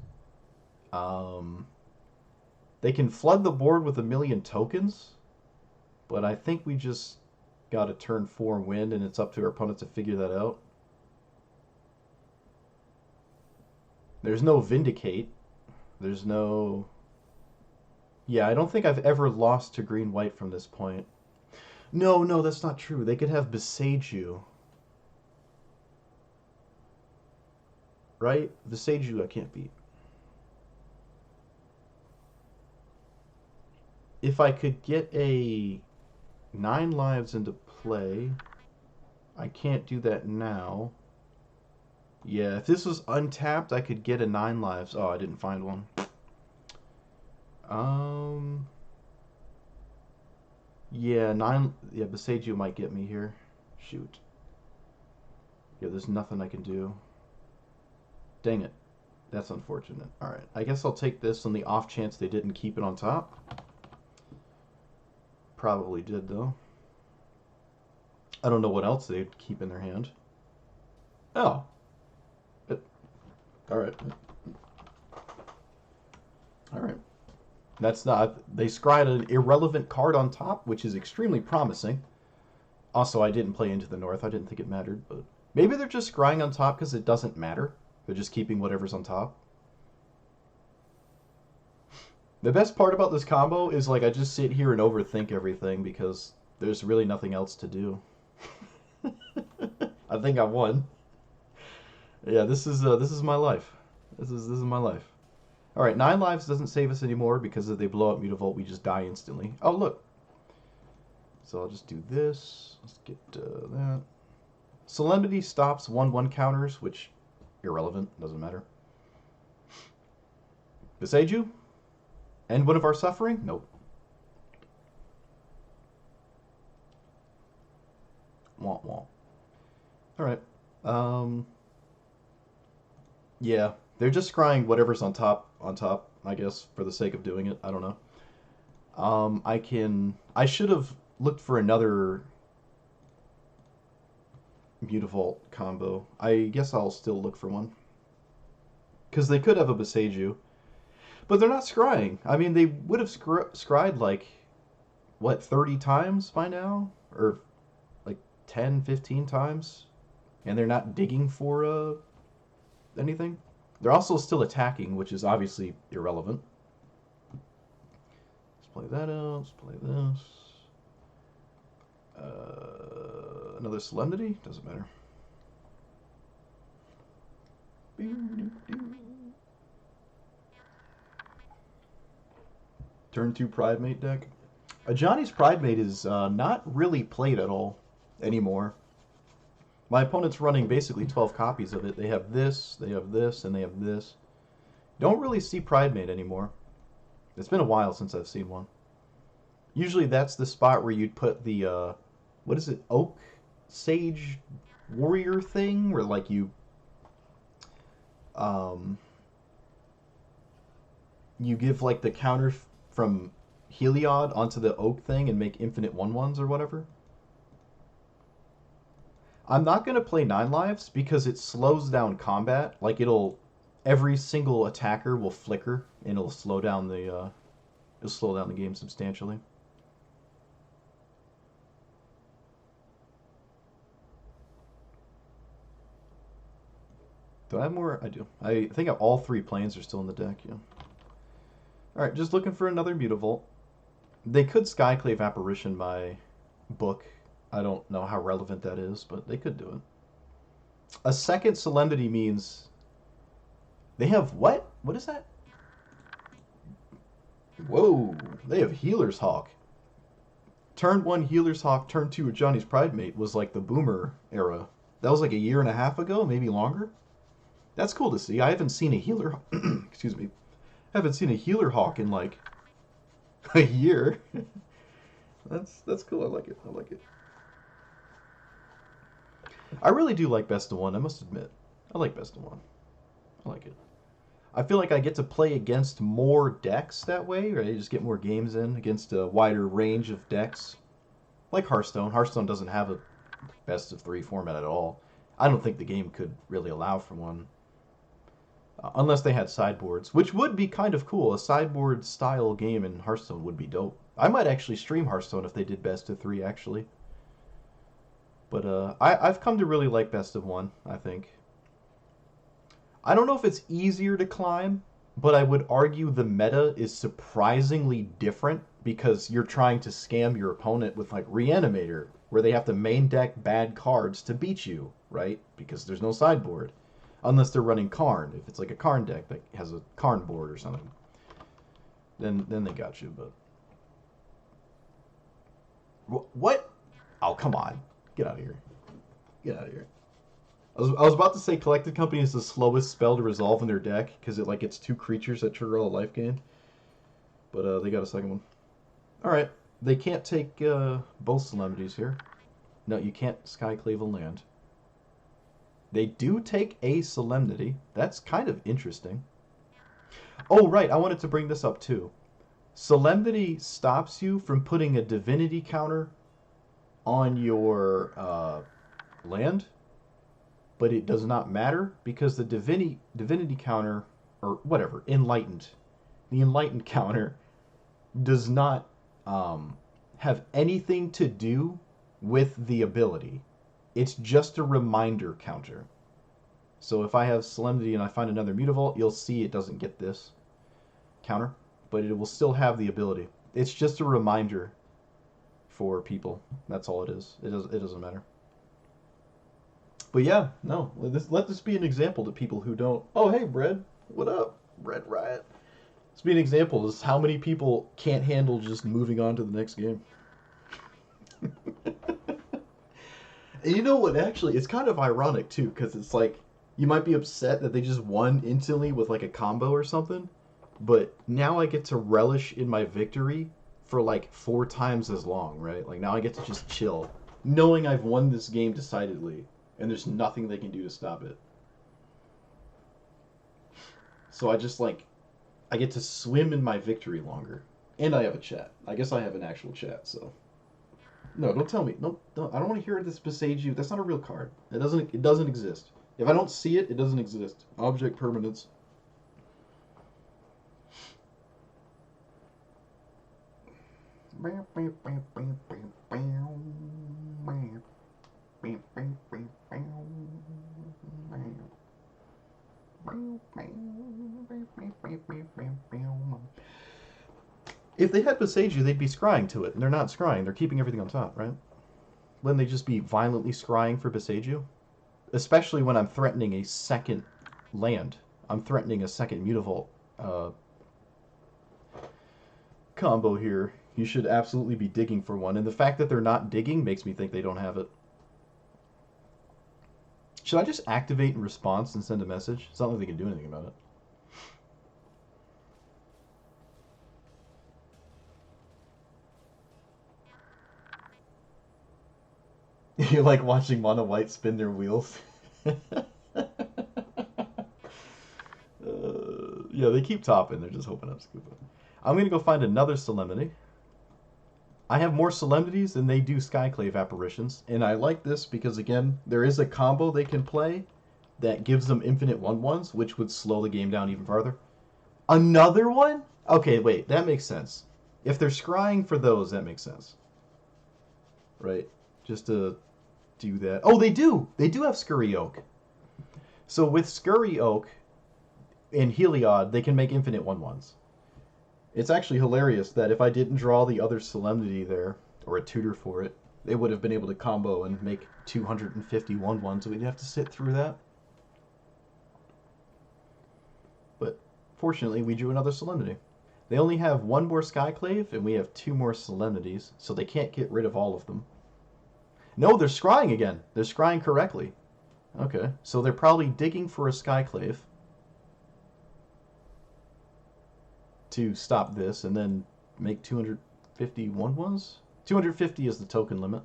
They can flood the board with 1,000,000 tokens, but I think we just got a turn 4 win, and it's up to our opponent to figure that out. There's no Vindicate. There's no... Yeah, I don't think I've ever lost to green-white from this point. No, that's not true. They could have Besage You. Right? Besage You I can't beat. If I could get a 9 lives into play. I can't do that now. Yeah, if this was untapped, I could get a 9 lives. Oh, I didn't find one. Um, yeah, 9. Yeah, Beseiju might get me here. Shoot. Yeah, there's nothing I can do. Dang it. That's unfortunate. Alright, I guess I'll take this on the off chance they didn't keep it on top. Probably did, though. I don't know what else they'd keep in their hand. Oh. Alright. Alright. That's not... They scryed an irrelevant card on top, which is extremely promising. Also, I didn't play Into the North. I didn't think it mattered, but... Maybe they're just scrying on top because it doesn't matter. They're just keeping whatever's on top. The best part about this combo is, like, I just sit here and overthink everything because there's really nothing else to do. I think I won. Yeah, this is my life. This is my life. All right, 9 lives doesn't save us anymore because if they blow up Mutavault, we just die instantly. Oh, look. So I'll just do this. Let's get that. Solemnity stops 1/1 counters, which irrelevant, doesn't matter. Beseiju? End one of our suffering? Nope. Womp womp. Alright. Yeah. They're just scrying whatever's on top, I guess, for the sake of doing it. I don't know. I should have looked for another Mutavault combo. I guess I'll still look for one. Because they could have a Beseiju. But they're not scrying. I mean, they would have scryed like, what, 30 times by now? Or like 10, 15 times? And they're not digging for anything? They're also still attacking, which is obviously irrelevant. Let's play that out. Let's play this. Another Solemnity? Doesn't matter. Turn 2 Pridemate deck. Johnny's Pridemate is not really played at all anymore. My opponent's running basically 12 copies of it. They have this, and they have this. Don't really see Pridemate anymore. It's been a while since I've seen one. Usually that's the spot where you'd put the, what is it, Oak Sage Warrior thing? Where, like, you give, like, the counter from Heliod onto the Oak thing and make infinite 1/1s or whatever. I'm not going to play 9 lives because it slows down combat. Like, every single attacker will flicker and it'll slow down the game substantially. Do I have more? I do. I think all 3 planes are still in the deck, yeah. Alright, just looking for another Mutavault. They could Skyclave Apparition my book. I don't know how relevant that is, but they could do it. A second Solemnity means... They have what? What is that? Whoa, they have Healer's Hawk. Turn 1 Healer's Hawk, turn 2 Johnny's Pridemate was like the Boomer era. That was like a year and a half ago, maybe longer. That's cool to see. I haven't seen a Healer... excuse me. I haven't seen a Healer Hawk in like a year. That's cool. I like it. I like it. I really do like Best of One, I must admit. I like Best of One. I like it. I feel like I get to play against more decks that way, right? I just get more games in against a wider range of decks. Like Hearthstone. Hearthstone doesn't have a best of 3 format at all. I don't think the game could really allow for one. Unless they had sideboards, which would be kind of cool. A sideboard style game in Hearthstone would be dope. I might actually stream Hearthstone if they did best of 3, actually. But I've come to really like Best of One, I think. I don't know if it's easier to climb, but I would argue the meta is surprisingly different because you're trying to scam your opponent with, like, Reanimator, where they have to main deck bad cards to beat you, right? Because there's no sideboard. Unless they're running Karn. If it's like a Karn deck that has a Karn board or something, then they got you, but... What? Oh, come on. Get out of here. Get out of here. I was about to say Collected Company is the slowest spell to resolve in their deck because it like gets two creatures that trigger all life gain. But they got a second one. All right. They can't take both Solemnities here. No, you can't Skyclave a land. They do take a Solemnity. That's kind of interesting. Oh, right. I wanted to bring this up too. Solemnity stops you from putting a Divinity counter on your land, but it does not matter because the divinity counter, or whatever, the enlightened counter does not have anything to do with the ability. It's just a reminder counter. So if I have Solemnity and I find another Mutavault, you'll see it doesn't get this counter, but it will still have the ability. It's just a reminder for people. That's all it is. It doesn't matter. But yeah, no. Let this be an example to people who don't. Oh, hey, Bread. What up, Bread Riot? Let's be an example. Is how many people can't handle just moving on to the next game. And you know what? Actually, it's kind of ironic too, because it's like you might be upset that they just won instantly with like a combo or something, but now I get to relish in my victory for like 4 times as long, right? Like now I get to just chill, knowing I've won this game decidedly, and there's nothing they can do to stop it. So I just like I get to swim in my victory longer, and I have a chat. I guess I have an actual chat, so. No, don't tell me. No, don't, I don't want to hear this beside you. That's not a real card. It doesn't exist. If I don't see it, it doesn't exist. Object permanence. If they had Beseiju, they'd be scrying to it, and they're not scrying. They're keeping everything on top, right? Wouldn't they just be violently scrying for Beseiju? Especially when I'm threatening a second land. I'm threatening a second Mutavault combo here. You should absolutely be digging for one. And the fact that they're not digging makes me think they don't have it. Should I just activate in response and send a message? It's not like they can do anything about it. You like watching Mono White spin their wheels? Yeah, they keep topping. They're just hoping I'm scooping. I'm going to go find another Solemnity. I have more Solemnities than they do Skyclave Apparitions. And I like this because, again, there is a combo they can play that gives them infinite 1/1s, which would slow the game down even farther. Another one? Okay, wait. That makes sense. If they're scrying for those, that makes sense. Right? Just to do that. Oh, they do! They do have Scurry Oak. So with Scurry Oak and Heliod, they can make infinite 1/1s. It's actually hilarious that if I didn't draw the other Solemnity there, or a tutor for it, they would have been able to combo and make 250 1/1s, so we'd have to sit through that. But fortunately, we drew another Solemnity. They only have one more Skyclave, and we have 2 more Solemnities, so they can't get rid of all of them. No, they're scrying again. They're scrying correctly. Okay, so they're probably digging for a Skyclave to stop this and then make 250 1/1s? 250 is the token limit.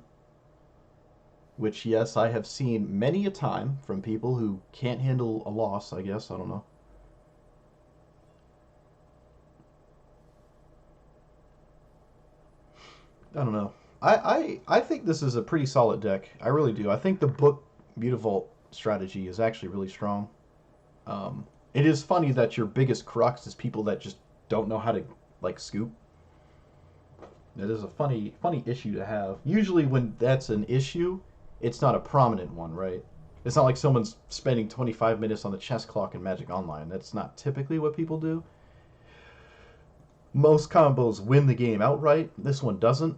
Which, yes, I have seen many a time from people who can't handle a loss, I guess. I don't know. I don't know. I think this is a pretty solid deck. I really do. I think the book Mutavault strategy is actually really strong. It is funny that your biggest crux is people that just don't know how to like scoop. It is a funny issue to have. Usually when that's an issue, it's not a prominent one, right? It's not like someone's spending 25 minutes on the chess clock in Magic Online. That's not typically what people do. Most combos win the game outright. This one doesn't.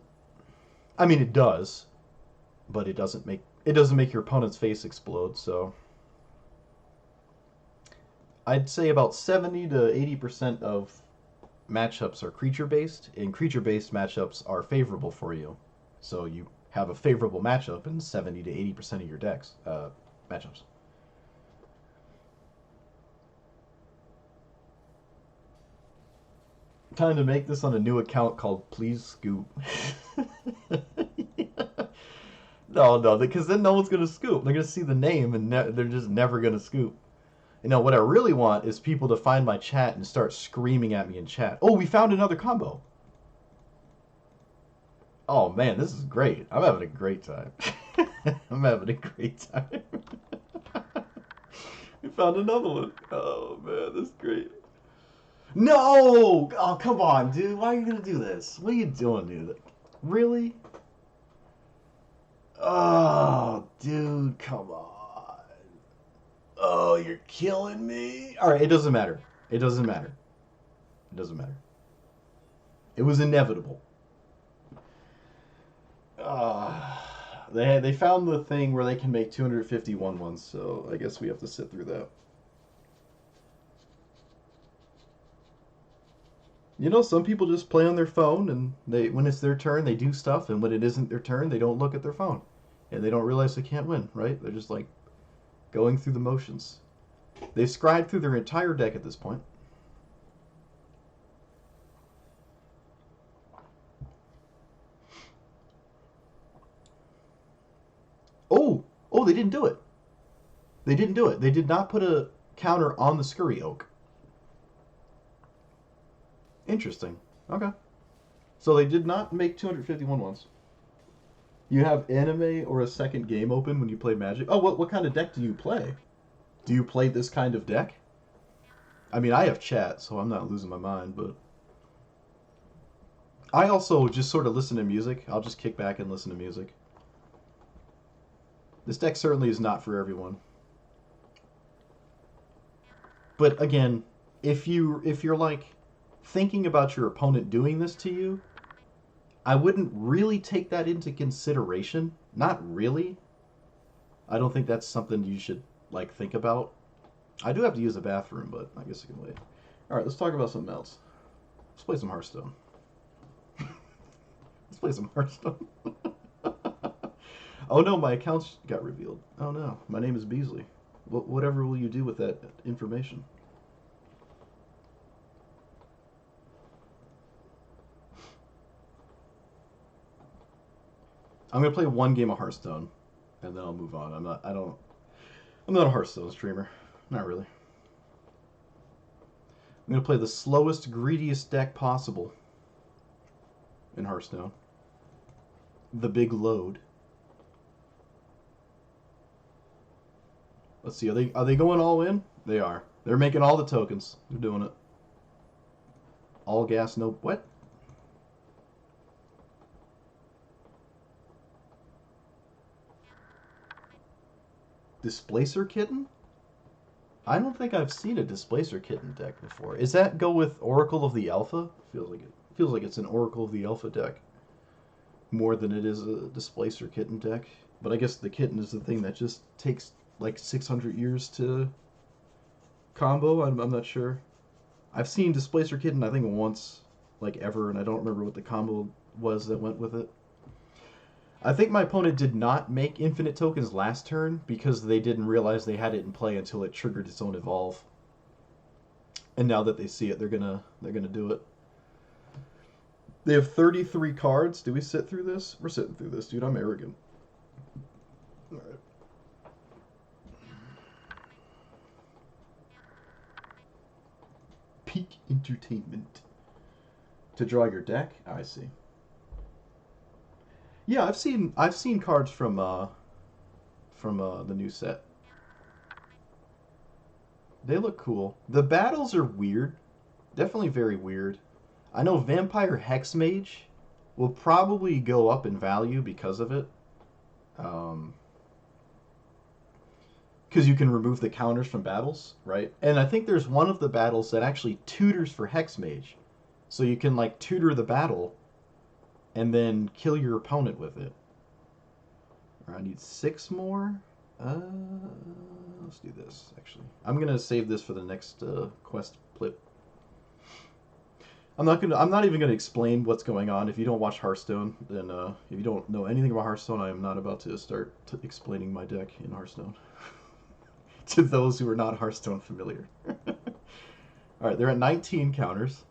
I mean, it does, but it doesn't make your opponent's face explode. So I'd say about 70 to 80% of matchups are creature based, and creature based matchups are favorable for you. So you have a favorable matchup in 70 to 80% of your decks matchups. Time to make this on a new account called Please Scoop. No, no, because then no one's gonna scoop. They're gonna see the name and they're just never gonna scoop. You know what I really want is people to find my chat and start screaming at me in chat. Oh, we found another combo. Oh man, this is great. I'm having a great time. I'm having a great time. We found another one. Oh man, this is great. No! Oh, come on, dude. Why are you gonna do this? What are you doing, dude? Really? Oh, dude, come on. Oh, you're killing me. All right, it doesn't matter. It doesn't matter. It doesn't matter. It was inevitable. They found the thing where they can make 251 ones, so I guess we have to sit through that. You know, some people just play on their phone, and they when it's their turn, they do stuff, and when it isn't their turn, they don't look at their phone, and they don't realize they can't win. Right? They're just like going through the motions. They've scribed through their entire deck at this point. Oh, oh, they didn't do it. They didn't do it. They did not put a counter on the Scurry Oak. Interesting. Okay. So they did not make 251 ones. You have anime or a second game open when you play Magic? Oh, what kind of deck do you play? Do you play this kind of deck? I mean, I have chat, so I'm not losing my mind, but I also just sort of listen to music. I'll just kick back and listen to music. This deck certainly is not for everyone. But again, if you're like thinking about your opponent doing this to you, I wouldn't really take that into consideration. Not really. I don't think that's something you should like think about. I do have to use the bathroom, but I guess I can wait. All right, let's talk about something else. Let's play some Hearthstone. Let's play some Hearthstone. Oh no, my accounts got revealed. Oh no, my name is Beasley. Whatever will you do with that information? I'm gonna play one game of Hearthstone, and then I'll move on. I'm not a Hearthstone streamer. Not really. I'm gonna play the slowest, greediest deck possible in Hearthstone. The Big Load. Let's see. Are they going all in? They are. They're making all the tokens. They're doing it. All gas, no what? Displacer Kitten? I don't think I've seen a Displacer Kitten deck before. Is that go with Oracle of the Alpha? Feels like it's an Oracle of the Alpha deck more than it is a Displacer Kitten deck. But I guess the kitten is the thing that just takes like 600 years to combo. I'm not sure. I've seen Displacer Kitten I think once, like ever, and I don't remember what the combo was that went with it. I think my opponent did not make infinite tokens last turn because they didn't realize they had it in play until it triggered its own evolve. And now that they see it, they're gonna do it. They have 33 cards. Do we sit through this? We're sitting through this, dude. I'm arrogant. All right. Peak entertainment. To draw your deck? I see. Yeah, I've seen cards from the new set. They look cool. The battles are weird. Definitely very weird. I know Vampire Hexmage will probably go up in value because of it. Um, because you can remove the counters from battles, right? And I think there's one of the battles that actually tutors for Hexmage. So you can like tutor the battle and then kill your opponent with it. I need 6 more. Uh, let's do this, actually. I'm going to save this for the next quest flip. I'm not even gonna explain what's going on. If you don't watch Hearthstone, then if you don't know anything about Hearthstone, I am not about to start explaining my deck in Hearthstone to those who are not Hearthstone familiar. All right, they're at 19 counters.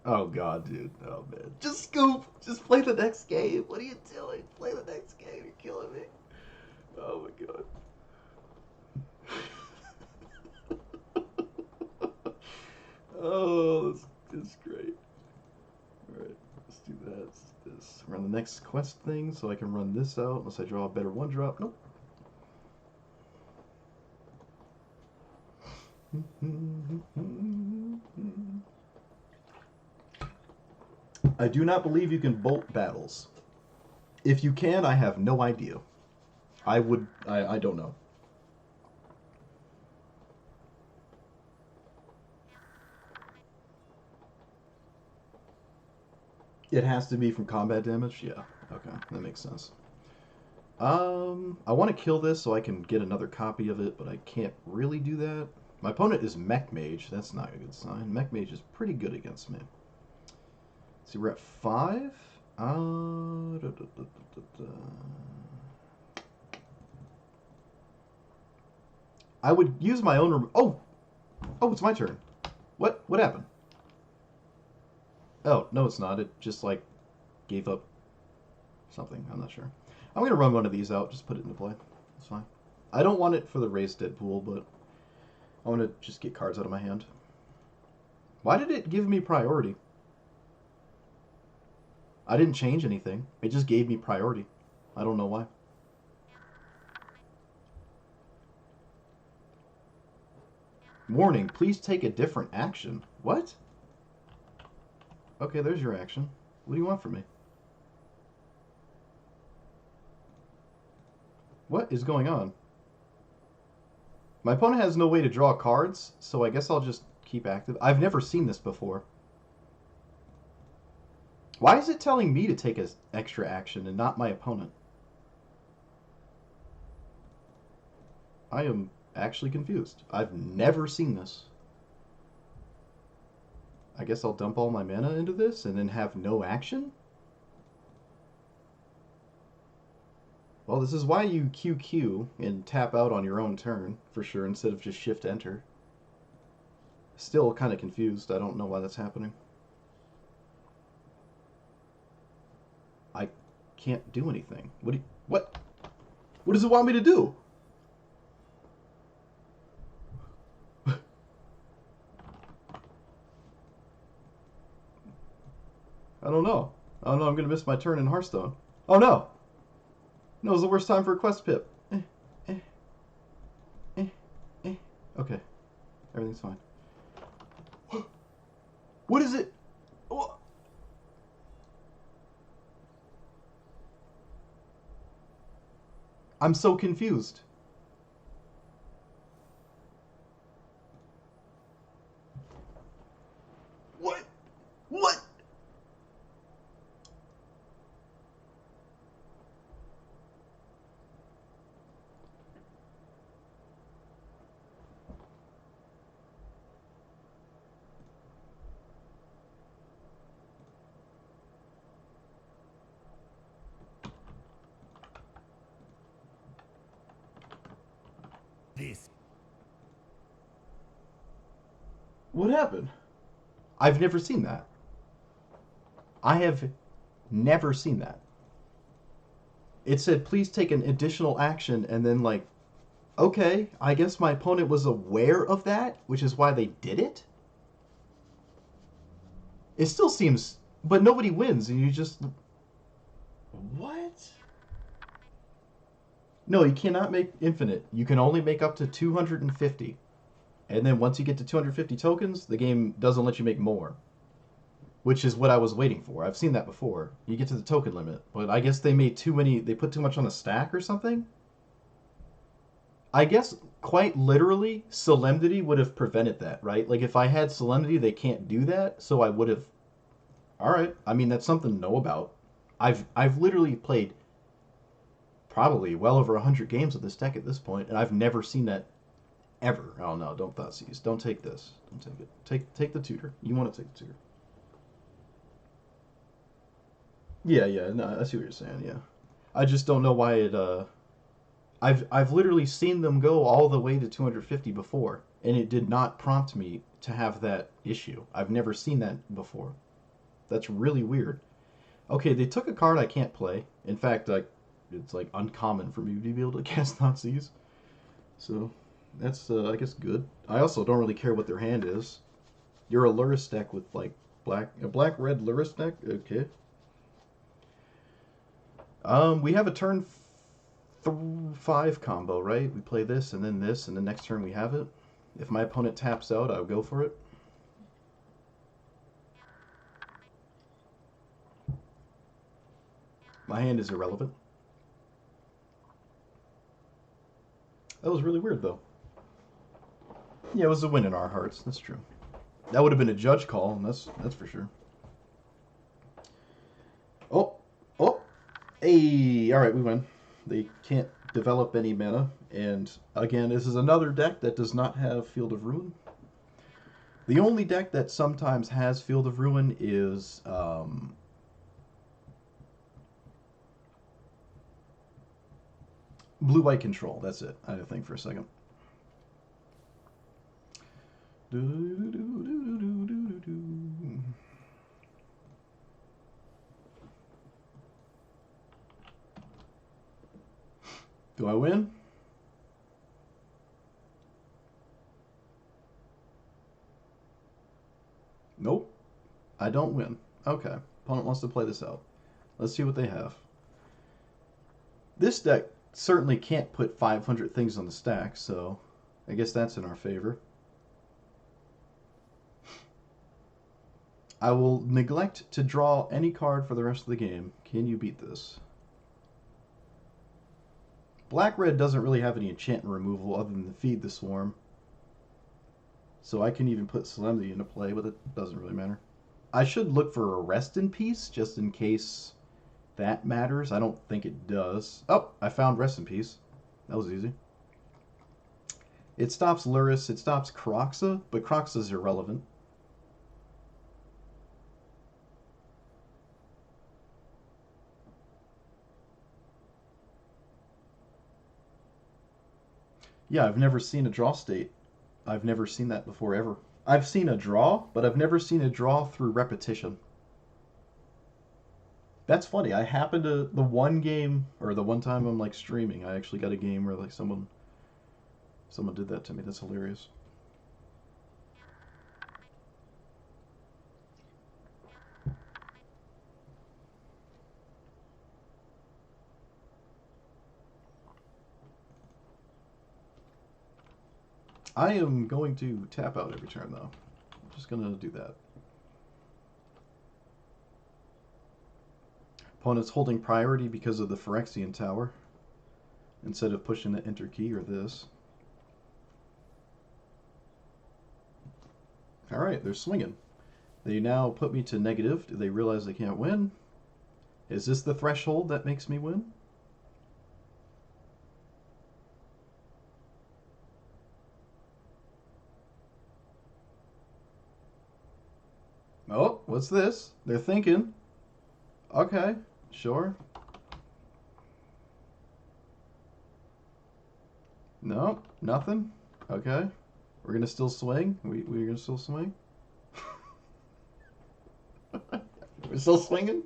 Oh god, dude. Oh man. Just scoop. Just play the next game. What are you doing? Play the next game. You're killing me. Oh my god. Oh, that's great. Alright, let's do that. Let's do this. Run the next quest thing so I can run this out unless I draw a better one drop. Nope. I do not believe you can bolt battles. If you can, I have no idea. I don't know. It has to be from combat damage? Yeah. Okay, that makes sense. I want to kill this so I can get another copy of it, but I can't really do that. My opponent is Mech Mage. That's not a good sign. Mech Mage is pretty good against me. See, we're at 5. I would use my own... Oh! Oh, it's my turn. What happened? Oh, no it's not. It just, like, gave up something. I'm not sure. I'm going to run one of these out. Just put it into play. It's fine. I don't want it for the raised Deadpool, but I want to just get cards out of my hand. Why did it give me priority? I didn't change anything. It just gave me priority. I don't know why. Warning, please take a different action. What? Okay, there's your action. What do you want from me? What is going on? My opponent has no way to draw cards, so I guess I'll just keep active. I've never seen this before. Why is it telling me to take an extra action and not my opponent? I am actually confused. I've never seen this. I guess I'll dump all my mana into this and then have no action? Well, this is why you QQ and tap out on your own turn, for sure, instead of just shift enter. Still kind of confused. I don't know why that's happening. I can't do anything. What does it want me to do? I don't know. I don't know. I'm going to miss my turn in Hearthstone. Oh, no. No, it's the worst time for a quest pip. Okay. Everything's fine. What is it? I'm so confused. What? What? This. What happened? I've never seen that. I have never seen that. It said, please take an additional action, and then, like, okay, I guess my opponent was aware of that, which is why they did it? It still seems... But nobody wins, and you just... What? No, you cannot make infinite. You can only make up to 250. And then once you get to 250 tokens, the game doesn't let you make more. Which is what I was waiting for. I've seen that before. You get to the token limit. But I guess they made too many... They put too much on a stack or something? I guess, quite literally, Solemnity would have prevented that, right? Like, if I had Solemnity, they can't do that, so I would have... Alright, I mean, that's something to know about. I've literally played probably well over 100 games with this deck at this point, and I've never seen that ever. Oh no, don't Thoughtseize. Don't take this. Don't take it. Take the tutor. You want to take the tutor. Yeah, yeah. No, I see what you're saying. Yeah, I just don't know why it. I've literally seen them go all the way to 250 before, and it did not prompt me to have that issue. I've never seen that before. That's really weird. Okay, they took a card I can't play. In fact, it's like uncommon for me to be able to cast Nazis. So that's I guess good. I also don't really care what their hand is. You're a Luris deck with like a black red Luris deck. Okay. We have a turn 5 combo, right? We play this and then this, and the next turn we have it. If my opponent taps out, I'll go for it. My hand is irrelevant. That was really weird, though. Yeah, it was a win in our hearts. That's true. That would have been a judge call, and that's for sure. Oh, oh, hey! All right, we win. They can't develop any mana, and again, this is another deck that does not have Field of Ruin. The only deck that sometimes has Field of Ruin is Blue-White Control. That's it. I had to think for a second. Do I win? Nope. I don't win. Okay. Opponent wants to play this out. Let's see what they have. This deck certainly can't put 500 things on the stack, so I guess that's in our favor. I will neglect to draw any card for the rest of the game. Can you beat this? Black-red doesn't really have any enchantment removal other than Feed the Swarm. So I can even put Solemnity into play, but it doesn't really matter. I should look for a Rest in Peace, just in case that matters. I don't think it does. Oh, I found Rest in Peace. That was easy. It stops Luris, it stops Kroxa, but Kroxa's irrelevant. Yeah, I've never seen a draw state. I've never seen that before, ever. I've seen a draw, but I've never seen a draw through repetition. That's funny. I happened to the one game or the one time I'm like streaming, I actually got a game where like someone did that to me. That's hilarious. I am going to tap out every turn though. I'm just gonna do that. Opponent's holding priority because of the Phyrexian Tower instead of pushing the enter key or this. Alright, they're swinging. They now put me to negative. Do they realize they can't win? Is this the threshold that makes me win? Oh, what's this? They're thinking. Okay, sure. No, nothing. Okay. We're gonna still swing? We're gonna still swing? We're still swinging?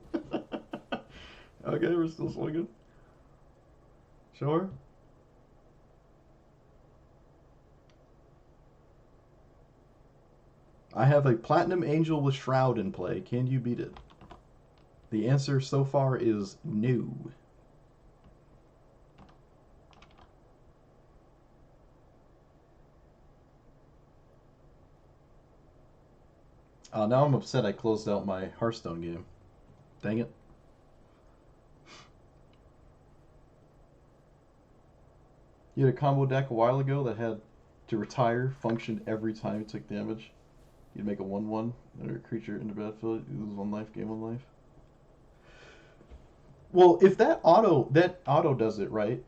Okay, we're still swinging. Sure. I have a Platinum Angel with Shroud in play. Can you beat it? The answer so far is no. Now I'm upset I closed out my Hearthstone game. Dang it. You had a combo deck a while ago that had to retire, functioned every time it took damage. You'd make a 1/1, or a creature in the battlefield, you lose 1 life, gain 1 life. Well, if that auto does it, right?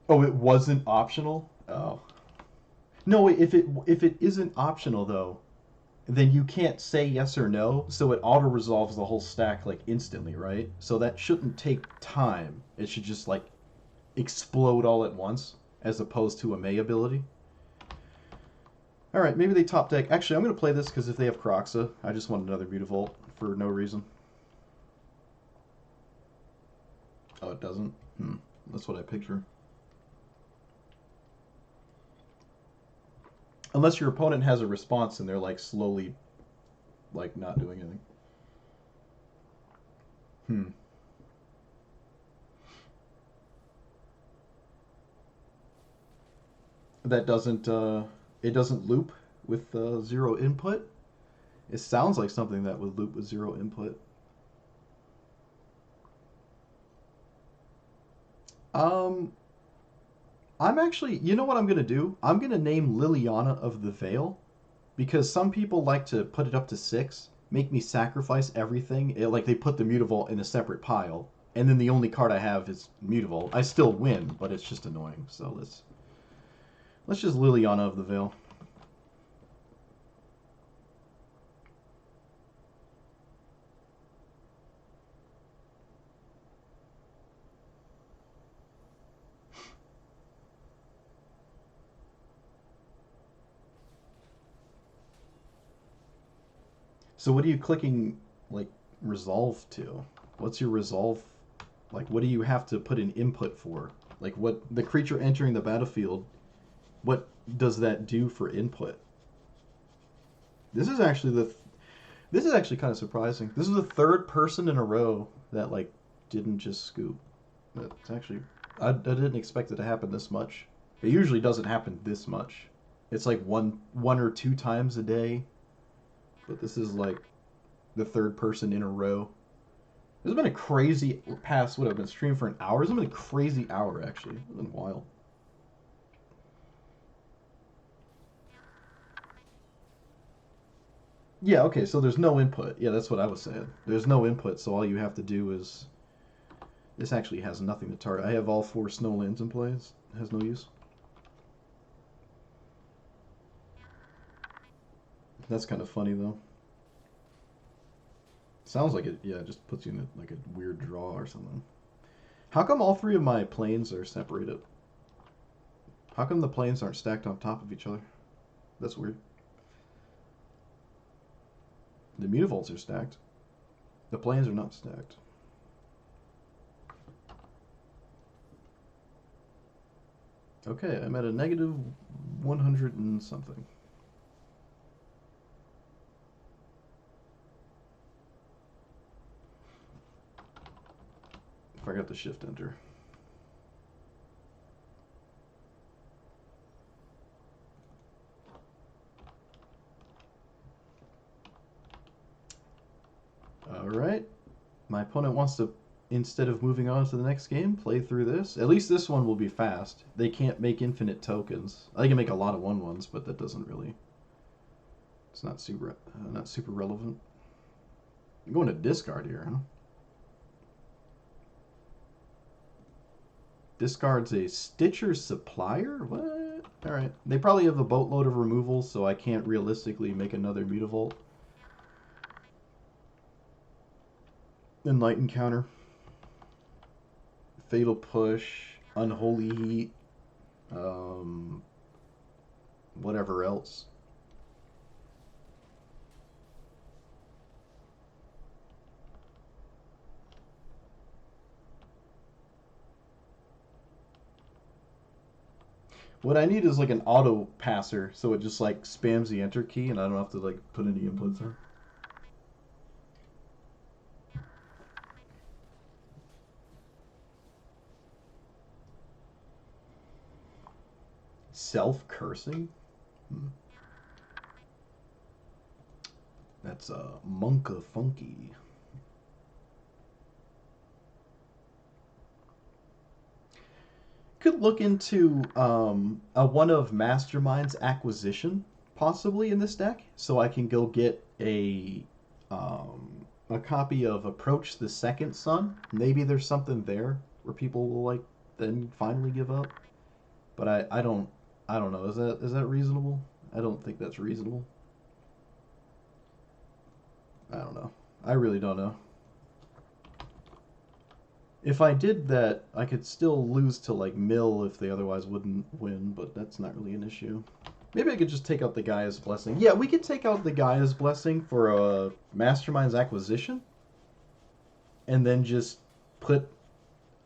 Oh, it wasn't optional? Oh. No, wait, if it isn't optional though, then you can't say yes or no, so it auto resolves the whole stack like instantly, right? So that shouldn't take time. It should just like explode all at once, as opposed to a May ability. All right, maybe they top deck. Actually, I'm gonna play this because if they have Croxa, I just want another Mutavault for no reason. Oh, it doesn't. That's what I picture. Unless your opponent has a response and they're like slowly, like not doing anything. Hmm. That doesn't. It doesn't loop with zero input. It sounds like something that would loop with zero input. Um, I'm actually, you know what I'm gonna do? I'm gonna name Liliana of the Veil because some people like to put it up to six, make me sacrifice everything. Like they put the Mutavault in a separate pile, and then the only card I have is Mutavault. I still win, but it's just annoying. So let's just Liliana of the Veil. So what are you clicking like resolve to? What's your resolve? Like what do you have to put in input for? Like what the creature entering the battlefield, what does that do for input? This is actually the this is actually kind of surprising. This is the third person in a row that like didn't just scoop. It's actually I didn't expect it to happen this much. It usually doesn't happen this much. It's like one or two times a day, but this is like the third person in a row. This has been a crazy past. What I've been streaming for an hour. This has been a crazy hour actually. It's been wild. Yeah. Okay. So there's no input. Yeah, that's what I was saying. There's no input. So all you have to do is this actually has nothing to target. I have all four snowlands in place. It has no use. That's kind of funny though. Sounds like it. Yeah, it just puts you in like a weird draw or something. How come all three of my planes are separated? How come the planes aren't stacked on top of each other? That's weird. The mutavaults are stacked. The planes are not stacked. Okay, I'm at a negative 100 and something. If I got the shift enter. Alright. My opponent wants to, instead of moving on to the next game, play through this. At least this one will be fast. They can't make infinite tokens. They can make a lot of 1/1s, but that doesn't really. It's not super relevant. I'm going to discard here, huh? Discards a Stitcher Supplier? What? Alright. They probably have a boatload of removals, so I can't realistically make another Mutavault. Enlighten counter. Fatal Push. Unholy Heat. Um, whatever else. What I need is like an auto passer, so it just like spams the enter key, and I don't have to like put any inputs in. Self cursing. Hmm. That's Monka Funky. Could look into a one of Mastermind's acquisition possibly in this deck, so I can go get a copy of Approach the Second Sun. Maybe there's something there where people will like then finally give up. But I don't know. Is that reasonable? I don't think that's reasonable. I don't know. I really don't know. If I did that, I could still lose to like Mill if they otherwise wouldn't win, but that's not really an issue. Maybe I could just take out the Gaia's Blessing. Yeah, we could take out the Gaia's Blessing for a Mastermind's Acquisition, and then just put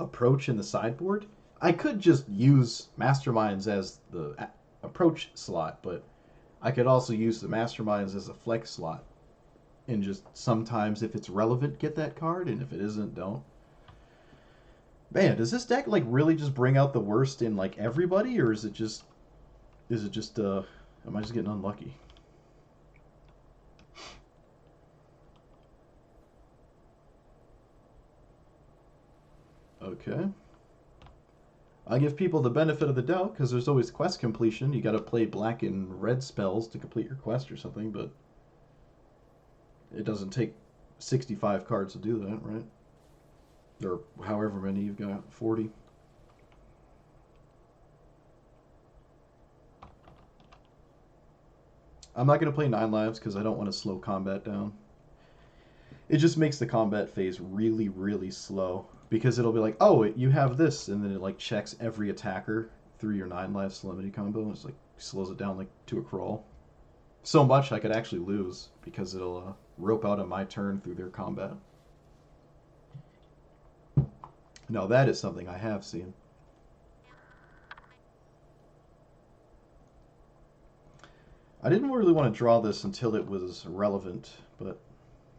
Approach in the sideboard. I could just use Masterminds as the Approach slot, but I could also use the Masterminds as a flex slot, and just sometimes, if it's relevant, get that card, and if it isn't, don't. Man, does this deck like really just bring out the worst in like everybody, or is it just am I just getting unlucky? Okay. I give people the benefit of the doubt because there's always quest completion. You got to play black and red spells to complete your quest or something, but it doesn't take 65 cards to do that, right? Or however many you've got, 40. I'm not going to play 9 lives because I don't want to slow combat down. It just makes the combat phase really, really slow because it'll be like, oh, you have this, and then it like checks every attacker through your 9 life Solemnity combo. And it's like slows it down like to a crawl. So much I could actually lose because it'll rope out on my turn through their combat. Now that is something I have seen. I didn't really want to draw this until it was relevant, but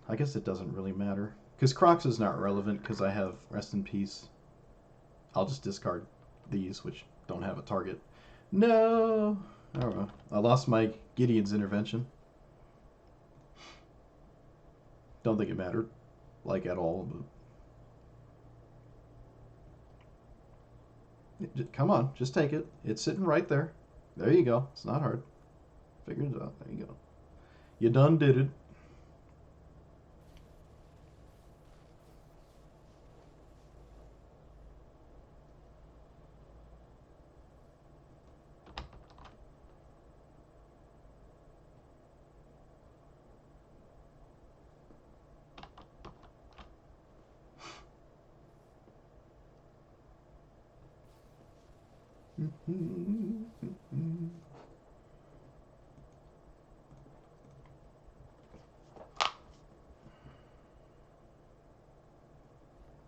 I guess it doesn't really matter. Because Crocs is not relevant because I have Rest in Peace. I'll just discard these, which don't have a target. No! I don't know. I lost my Gideon's Intervention. Don't think it mattered, like at all. But come on, just take it. It's sitting right there. There you go. It's not hard. Figured it out. There you go. You done did it.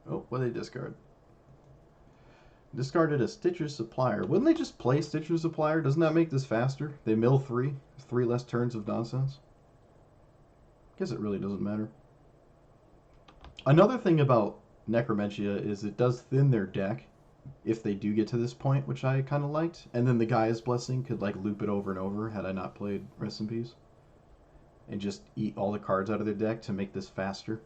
Oh, what did they discard? Discarded a Stitcher Supplier. Wouldn't they just play Stitcher Supplier? Doesn't that make this faster? They mill 3. 3 less turns of nonsense. Guess it really doesn't matter. Another thing about Necromentia is it does thin their deck if they do get to this point, which I kind of liked. And then the Gaia's Blessing could like loop it over and over had I not played Rest in Peace. And just eat all the cards out of their deck to make this faster.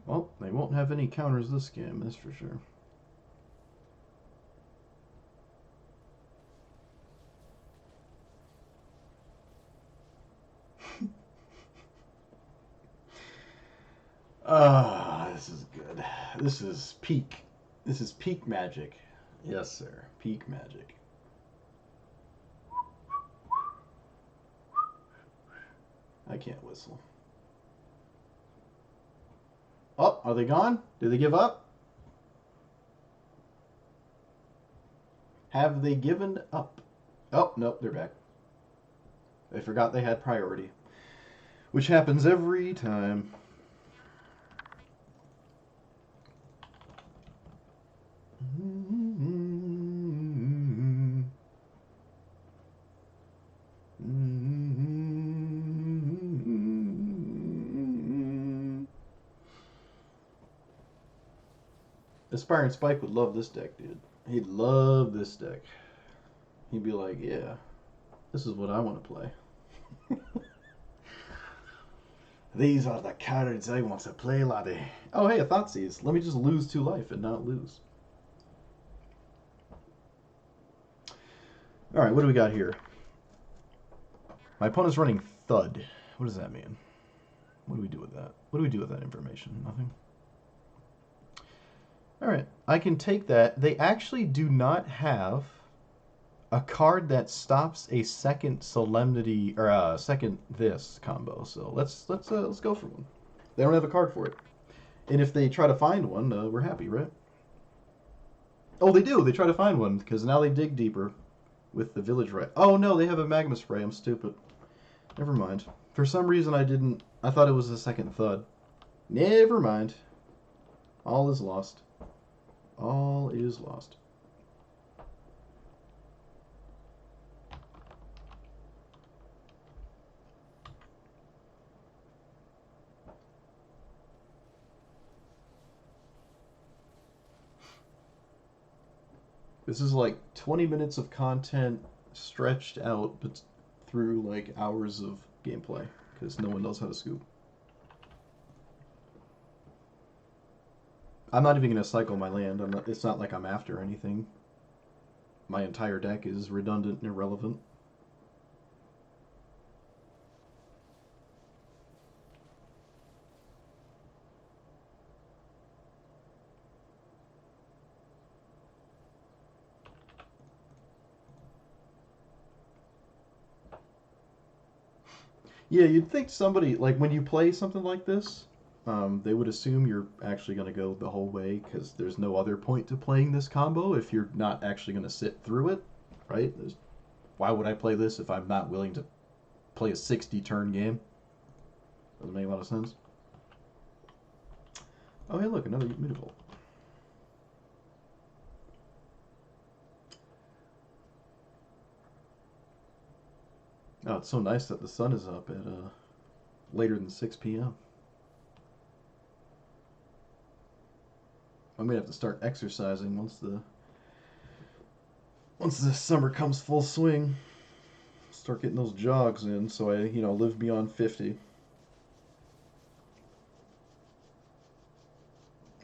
Well, they won't have any counters this game, that's for sure. Ah, this is good. This is peak. This is peak magic. Yes, sir. Peak magic. I can't whistle. Oh, are they gone? Did they give up? Have they given up? Oh, nope, they're back. They forgot they had priority. Which happens every time. Aspiring Spike would love this deck, dude. He'd love this deck. He'd be like, yeah, this is what I want to play. These are the cards I want to play, laddie. Oh, hey, a Thoughtseize. Let me just lose 2 life and not lose. All right, what do we got here? My opponent's running Thud. What does that mean? What do we do with that? What do we do with that information? Nothing. All right, I can take that. They actually do not have a card that stops a second solemnity or a second this combo. So let's go for one. They don't have a card for it, and if they try to find one, we're happy, right? Oh, they do. They try to find one because now they dig deeper with the village right. Oh no, they have a magma spray. I'm stupid. Never mind. For some reason, I didn't. I thought it was the second Thud. Never mind. All is lost. All is lost. This is like 20 minutes of content stretched out but through like hours of gameplay because no one knows how to scoop. I'm not even going to cycle my land. It's not like I'm after anything. My entire deck is redundant and irrelevant. Yeah, you'd think somebody, like when you play something like this, they would assume you're actually going to go the whole way because there's no other point to playing this combo if you're not actually going to sit through it, right? Why would I play this if I'm not willing to play a 60 turn game? Doesn't make a lot of sense. Oh, hey, look, another Mutavault. Oh, it's so nice that the sun is up at later than 6 p.m. I'm gonna have to start exercising once the summer comes full swing. Start getting those jogs in so I, live beyond 50.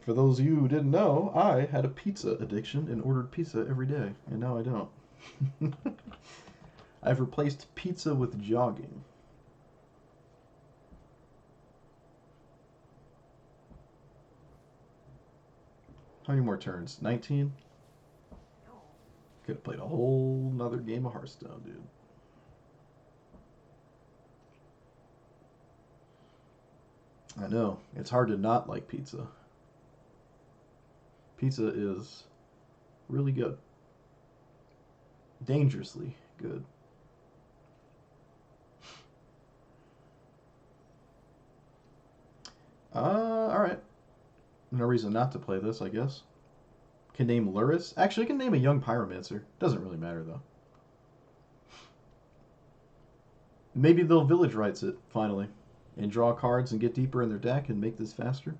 For those of you who didn't know, I had a pizza addiction and ordered pizza every day, and now I don't. I've replaced pizza with jogging. How many more turns? 19? Could have played a whole nother game of Hearthstone, dude. I know. It's hard to not like pizza. Pizza is really good. Dangerously good. Alright. No reason not to play this, I guess. Can name Luris. Actually, I can name a young pyromancer. Doesn't really matter, though. Maybe they'll village rights it, finally. And draw cards and get deeper in their deck and make this faster.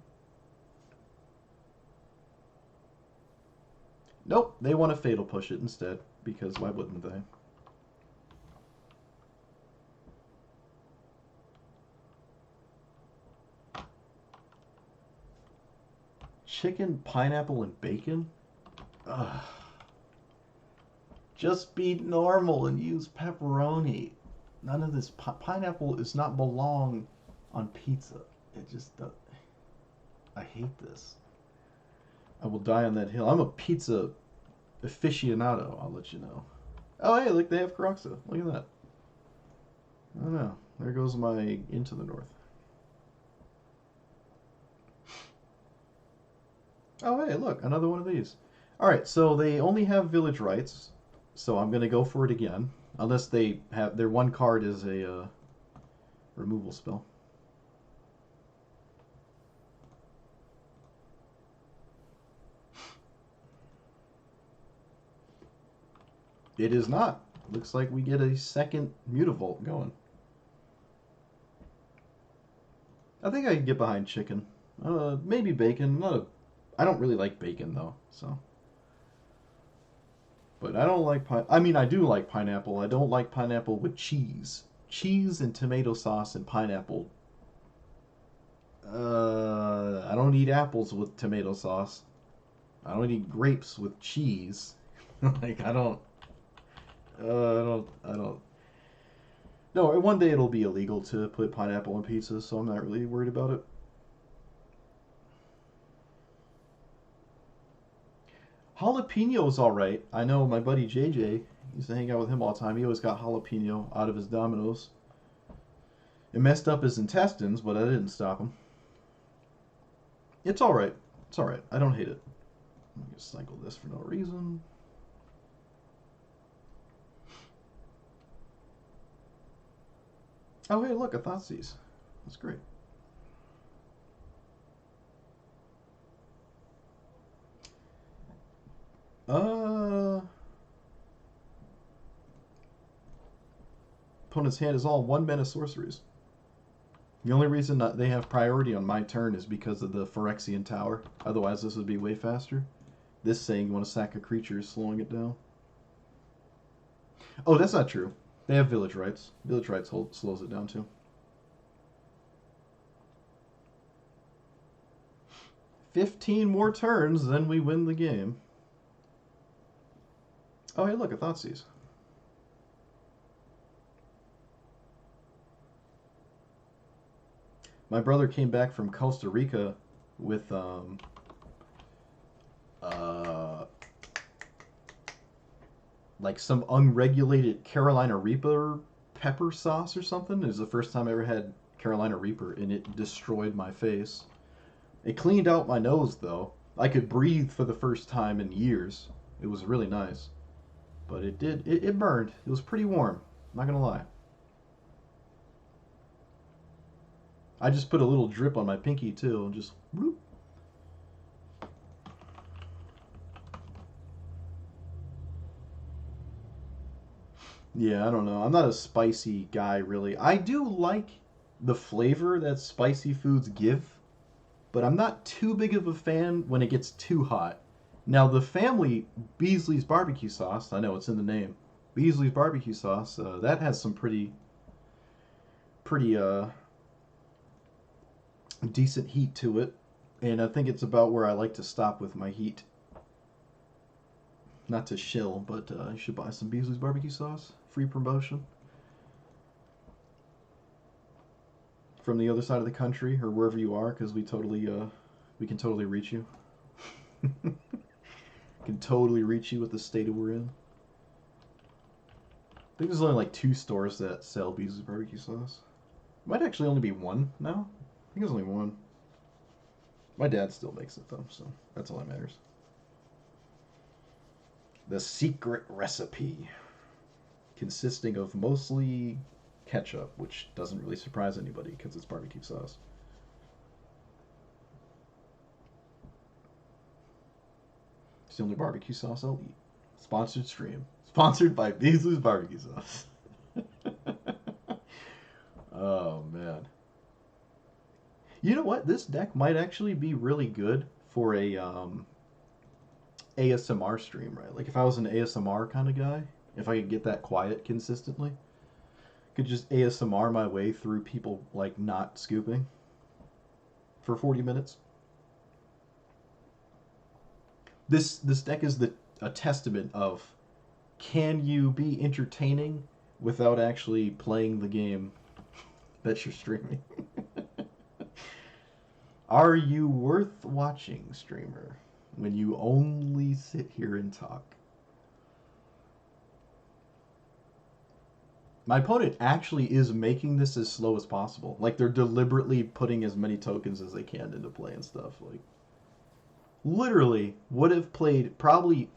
Nope, they want to fatal push it instead. Because why wouldn't they? Chicken, pineapple, and bacon? Ugh. Just be normal and use pepperoni. None of this pineapple does not belong on pizza. It just does. I hate this. I will die on that hill. I'm a pizza aficionado, I'll let you know. Oh, hey, look, they have Caroxa. Look at that. Oh, no. There goes my Into the North. Oh, hey, look, another one of these. All right, so they only have village rights, so I'm going to go for it again. Unless they have their one card is a removal spell. It is not. Looks like we get a second Mutavault going. I think I can get behind chicken. Maybe bacon. I don't really like bacon though, so. But I don't like I mean, I do like pineapple. I don't like pineapple with cheese. Cheese and tomato sauce and pineapple. I don't eat apples with tomato sauce. I don't eat grapes with cheese. Like I don't. I don't. No, one day it'll be illegal to put pineapple on pizza, so I'm not really worried about it. Jalapeno's all right. I know my buddy JJ used to hang out with him all the time. He always got jalapeno out of his Domino's. It messed up his intestines, but I didn't stop him. It's all right. It's all right. I don't hate it. Let me just cycle this for no reason. Oh, hey, look, a Thoughtseize. That's great. Uh, Opponent's hand is all 1 mana sorceries. The only reason that they have priority on my turn is because of the Phyrexian Tower. Otherwise, this would be way faster. This saying you want to sack a creature is slowing it down. Oh, that's not true. They have Village Rights. Village Rights slows it down too. 15 more turns, then we win the game. Oh, hey, look, a Thoughtseize. My brother came back from Costa Rica with uh, like some unregulated Carolina Reaper pepper sauce or something. It was the first time I ever had Carolina Reaper, and it destroyed my face. It cleaned out my nose though. I could breathe for the first time in years. It was really nice, but it burned. It was pretty warm. Not gonna lie. I just put a little drip on my pinky too, and just whoop. Yeah, I don't know. I'm not a spicy guy really. I do like the flavor that spicy foods give, but I'm not too big of a fan when it gets too hot. Now the family Beasley's barbecue sauce, I know it's in the name. Beasley's barbecue sauce, that has some pretty decent heat to it, and I think it's about where I like to stop with my heat. Not to shill, but you should buy some Beasley's barbecue sauce. Free promotion from the other side of the country or wherever you are, because we can totally reach you. Can totally reach you with the state we're in. I think there's only like 2 stores that sell Beasley's barbecue sauce. Might actually only be one now. I think there's only one. My dad still makes it though, so that's all that matters. The secret recipe, consisting of mostly ketchup, which doesn't really surprise anybody because it's barbecue sauce. It's the only barbecue sauce I'll eat. Sponsored stream. Sponsored by Beasley's barbecue sauce. Oh man. You know what? This deck might actually be really good for a ASMR stream, right? Like if I was an ASMR kind of guy, if I could get that quiet consistently, could just ASMR my way through people like not scooping for 40 minutes. This deck is a testament of, can you be entertaining without actually playing the game that you're streaming? Are you worth watching, streamer, when you only sit here and talk? My opponent actually is making this as slow as possible. Like they're deliberately putting as many tokens as they can into play and stuff. Like literally would have played probably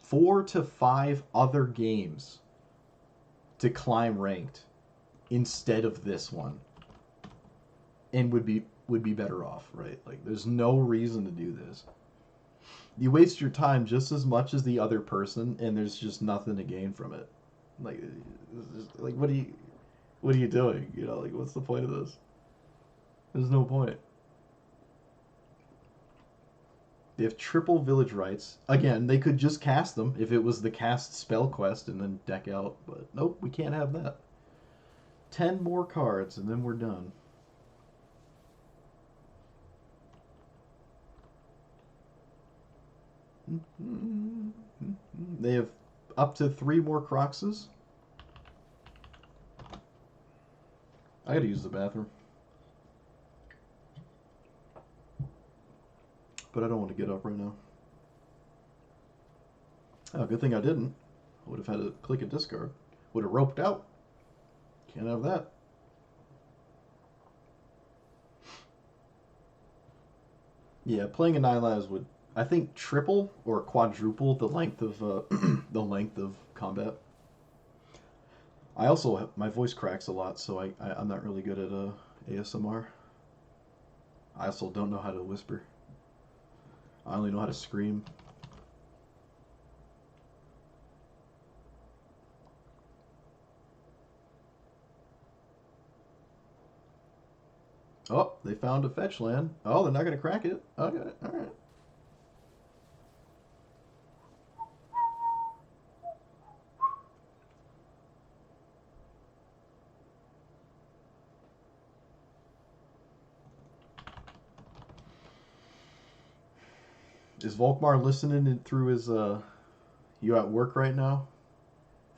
4 to 5 other games to climb ranked instead of this one, and would be better off, right? Like there's no reason to do this. You waste your time just as much as the other person, and there's just nothing to gain from it. Like, like what are you doing? You know, like what's the point of this? There's no point. They have triple village rights. Again, they could just cast them if it was the cast spell quest and then deck out, but nope, we can't have that. 10 more cards and then we're done. They have up to 3 more Croxes. I gotta use the bathroom. But I don't want to get up right now. Oh, good thing I didn't. I would have had to click a discard. Would have roped out. Can't have that. Yeah, playing a 9 lives would, I think, triple or quadruple the length of the length of combat. I also my voice cracks a lot, so I'm not really good at ASMR. I also don't know how to whisper. I only know how to scream. Oh, they found a fetch land. Oh, they're not gonna crack it. Okay, all right. Is Volkmar listening through his you at work right now?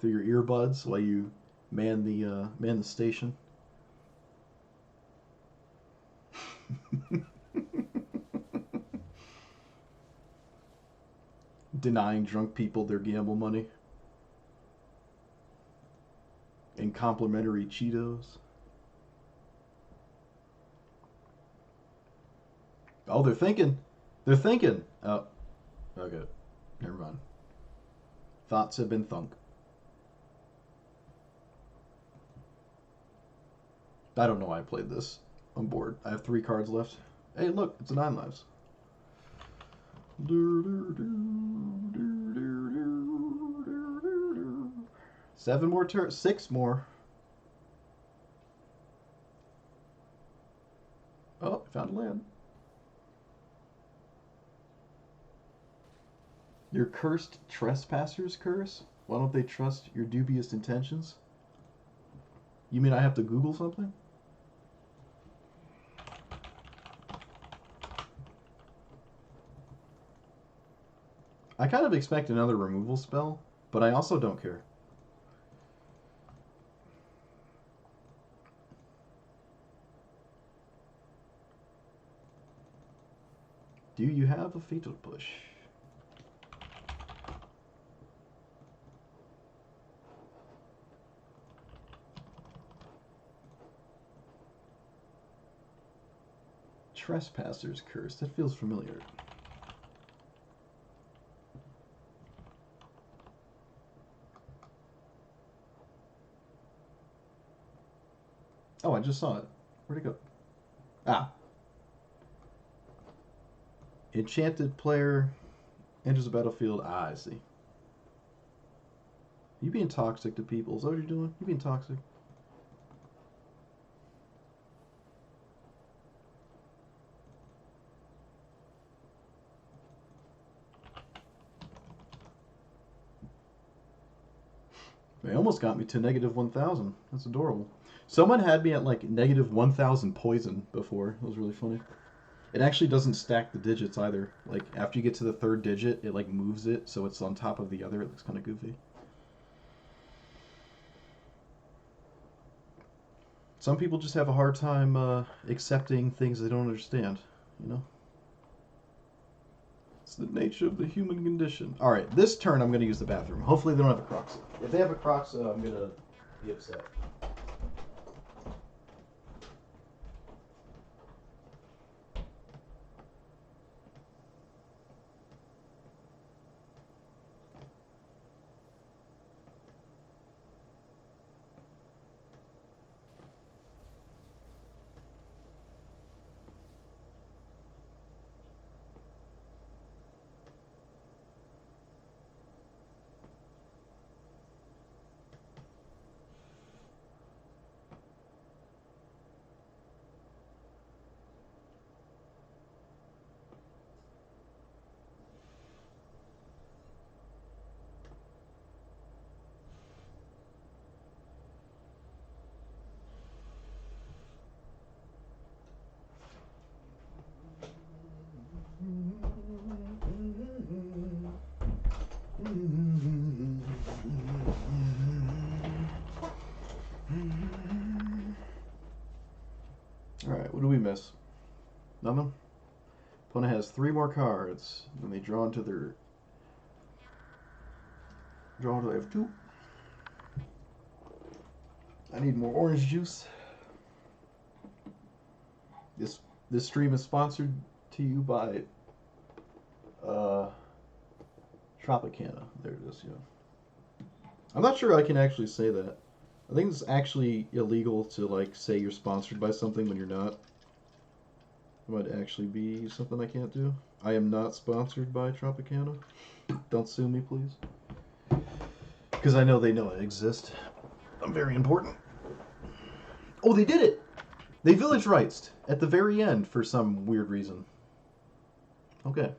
Through your earbuds while you man the station? Denying drunk people their gamble money and complimentary Cheetos. Oh, they're thinking. They're thinking. Oh, okay. Never mind. Thoughts have been thunk. I don't know why I played this. I'm bored. I have 3 cards left. Hey, look, it's a 9 lives. 7 more turns. 6 more. Oh, I found a land. Your cursed trespassers curse? Why don't they trust your dubious intentions? You mean I have to Google something? I kind of expect another removal spell, but I also don't care. Do you have a fatal push? Trespasser's Curse. That feels familiar. Oh, I just saw it. Where'd it go? Ah. Enchanted player enters the battlefield. Ah, I see. You being toxic to people. Is that what you're doing? You being toxic? They almost got me to negative 1,000. That's adorable. Someone had me at like negative 1,000 poison before. It was really funny. It actually doesn't stack the digits either. Like after you get to the 3rd digit, it like moves it so it's on top of the other. It looks kind of goofy. Some people just have a hard time accepting things they don't understand. You know, it's the nature of the human condition. All right, this turn I'm going to use the bathroom. Hopefully they don't have a Crocs. If they have a Crocs, I'm going to be upset. What do we miss? Nothing? Opponent has 3 more cards. Then they draw into their... Draw until they have 2. I need more orange juice. This stream is sponsored to you by Tropicana. There it is, yeah. I'm not sure I can actually say that. I think it's actually illegal to like say you're sponsored by something when you're not. It might actually be something I can't do. I am not sponsored by Tropicana. Don't sue me, please. Because I know they know I exist. I'm very important. Oh, they did it! They village rights at the very end for some weird reason. Okay.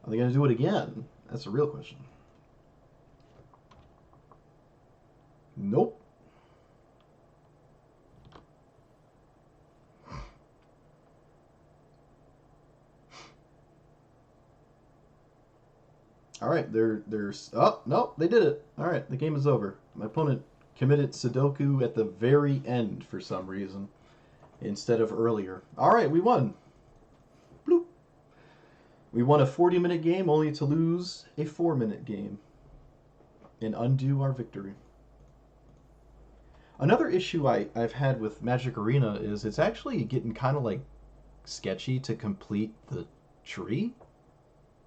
Are they going to do it again? That's the real question. Nope. All right, there's oh no, they did it. All right, the game is over. My opponent committed Sudoku at the very end for some reason instead of earlier. All right, we won. Bloop. We won a 40-minute game only to lose a 4-minute game and undo our victory. Another issue I've had with Magic Arena is it's actually getting kind of like sketchy to complete the tree.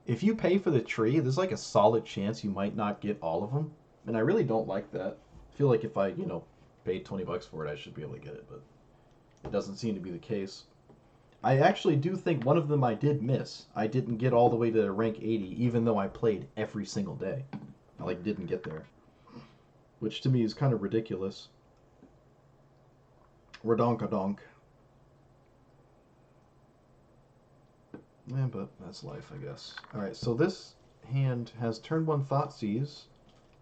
If you pay for the tree, there's like a solid chance you might not get all of them, and I really don't like that. I feel like if I, paid $20 for it, I should be able to get it, but it doesn't seem to be the case. I actually do think one of them I did miss. I didn't get all the way to rank 80, even though I played every single day. I didn't get there, which to me is kind of ridiculous. Redonkadonk. Yeah, but that's life, I guess. Alright, so this hand has turn 1 Thoughtseize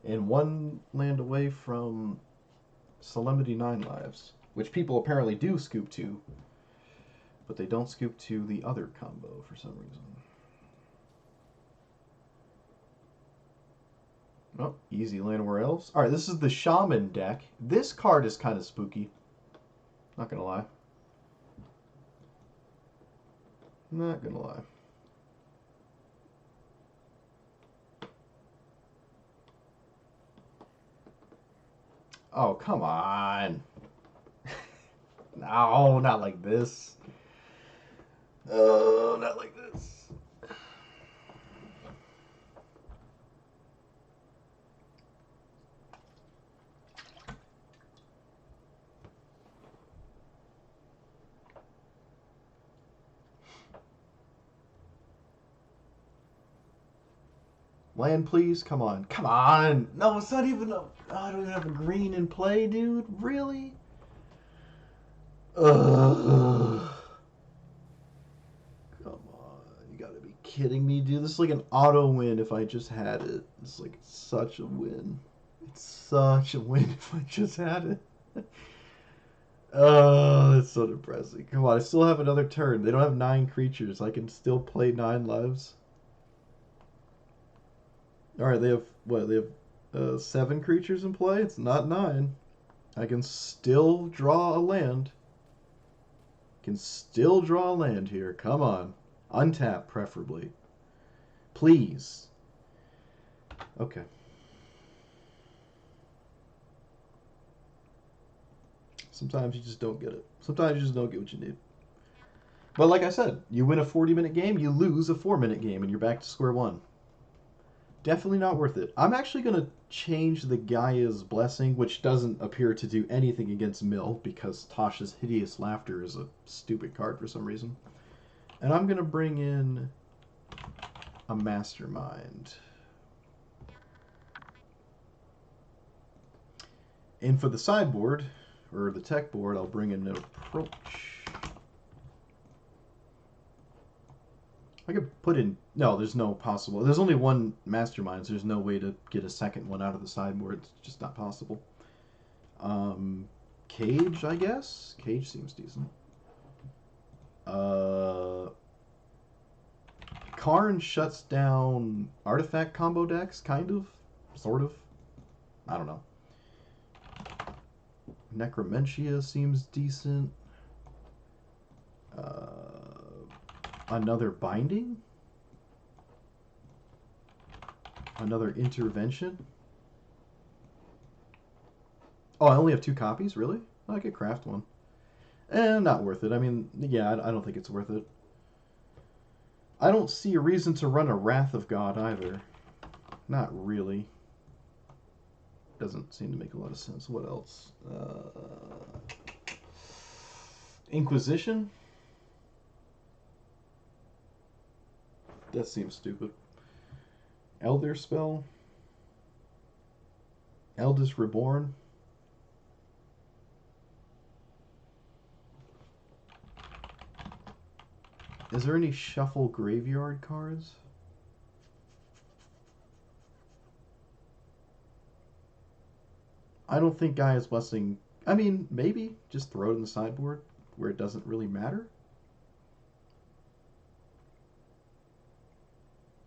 and 1 land away from Solemnity 9 lives, which people apparently do scoop to, but they don't scoop to the other combo for some reason. Oh, easy Llanowar Elves. Alright, this is the Shaman deck. This card is kind of spooky. Not gonna lie. Not gonna lie. Oh, come on. No, not like this. Oh, not like this. Land, please. Come on. Come on. No, it's not even a... I don't even have a green in play, dude. Really? Ugh. Come on. You gotta be kidding me, dude. This is like an auto win if I just had it. It's like such a win. It's such a win if I just had it. Oh, that's so depressing. Come on, I still have another turn. They don't have 9 creatures. I can still play 9 lives. Alright, they have, what, they have 7 creatures in play? It's not 9. I can still draw a land. Can still draw a land here. Come on. Untap, preferably. Please. Okay. Sometimes you just don't get it. Sometimes you just don't get what you need. But like I said, you win a 40-minute game, you lose a 4-minute game, and you're back to square one. Definitely not worth it. I'm actually going to change the Gaia's Blessing, which doesn't appear to do anything against Mill, because Tasha's Hideous Laughter is a stupid card for some reason. And I'm going to bring in a Mastermind. And for the sideboard, or the tech board, I'll bring in an Approach. I could put in... No, there's no possible... There's only one Mastermind, so there's no way to get a second one out of the sideboard. It's just not possible. Cage, I guess? Cage seems decent. Karn shuts down artifact combo decks, kind of. Sort of. I don't know. Necromentia seems decent. Another binding? Another intervention? Oh, I only have 2 copies? Really? I could craft one. Not worth it. I mean, yeah, I don't think it's worth it. I don't see a reason to run a Wrath of God either. Not really. Doesn't seem to make a lot of sense. What else? Inquisition? That seems stupid. Elder Spell? Eldest Reborn? Is there any shuffle graveyard cards? I don't think Gaia's Blessing. I mean, maybe just throw it in the sideboard where it doesn't really matter.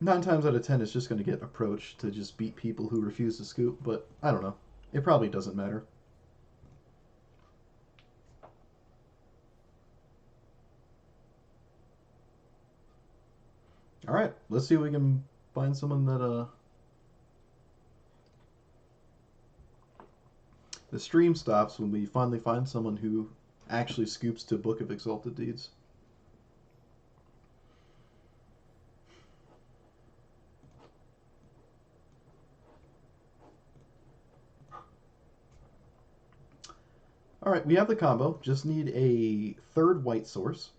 9 times out of 10, it's just going to get approached to just beat people who refuse to scoop, but I don't know. It probably doesn't matter. All right, let's see if we can find someone that the stream stops when we finally find someone who actually scoops to Book of Exalted Deeds. All right, we have the combo. Just need a third white source.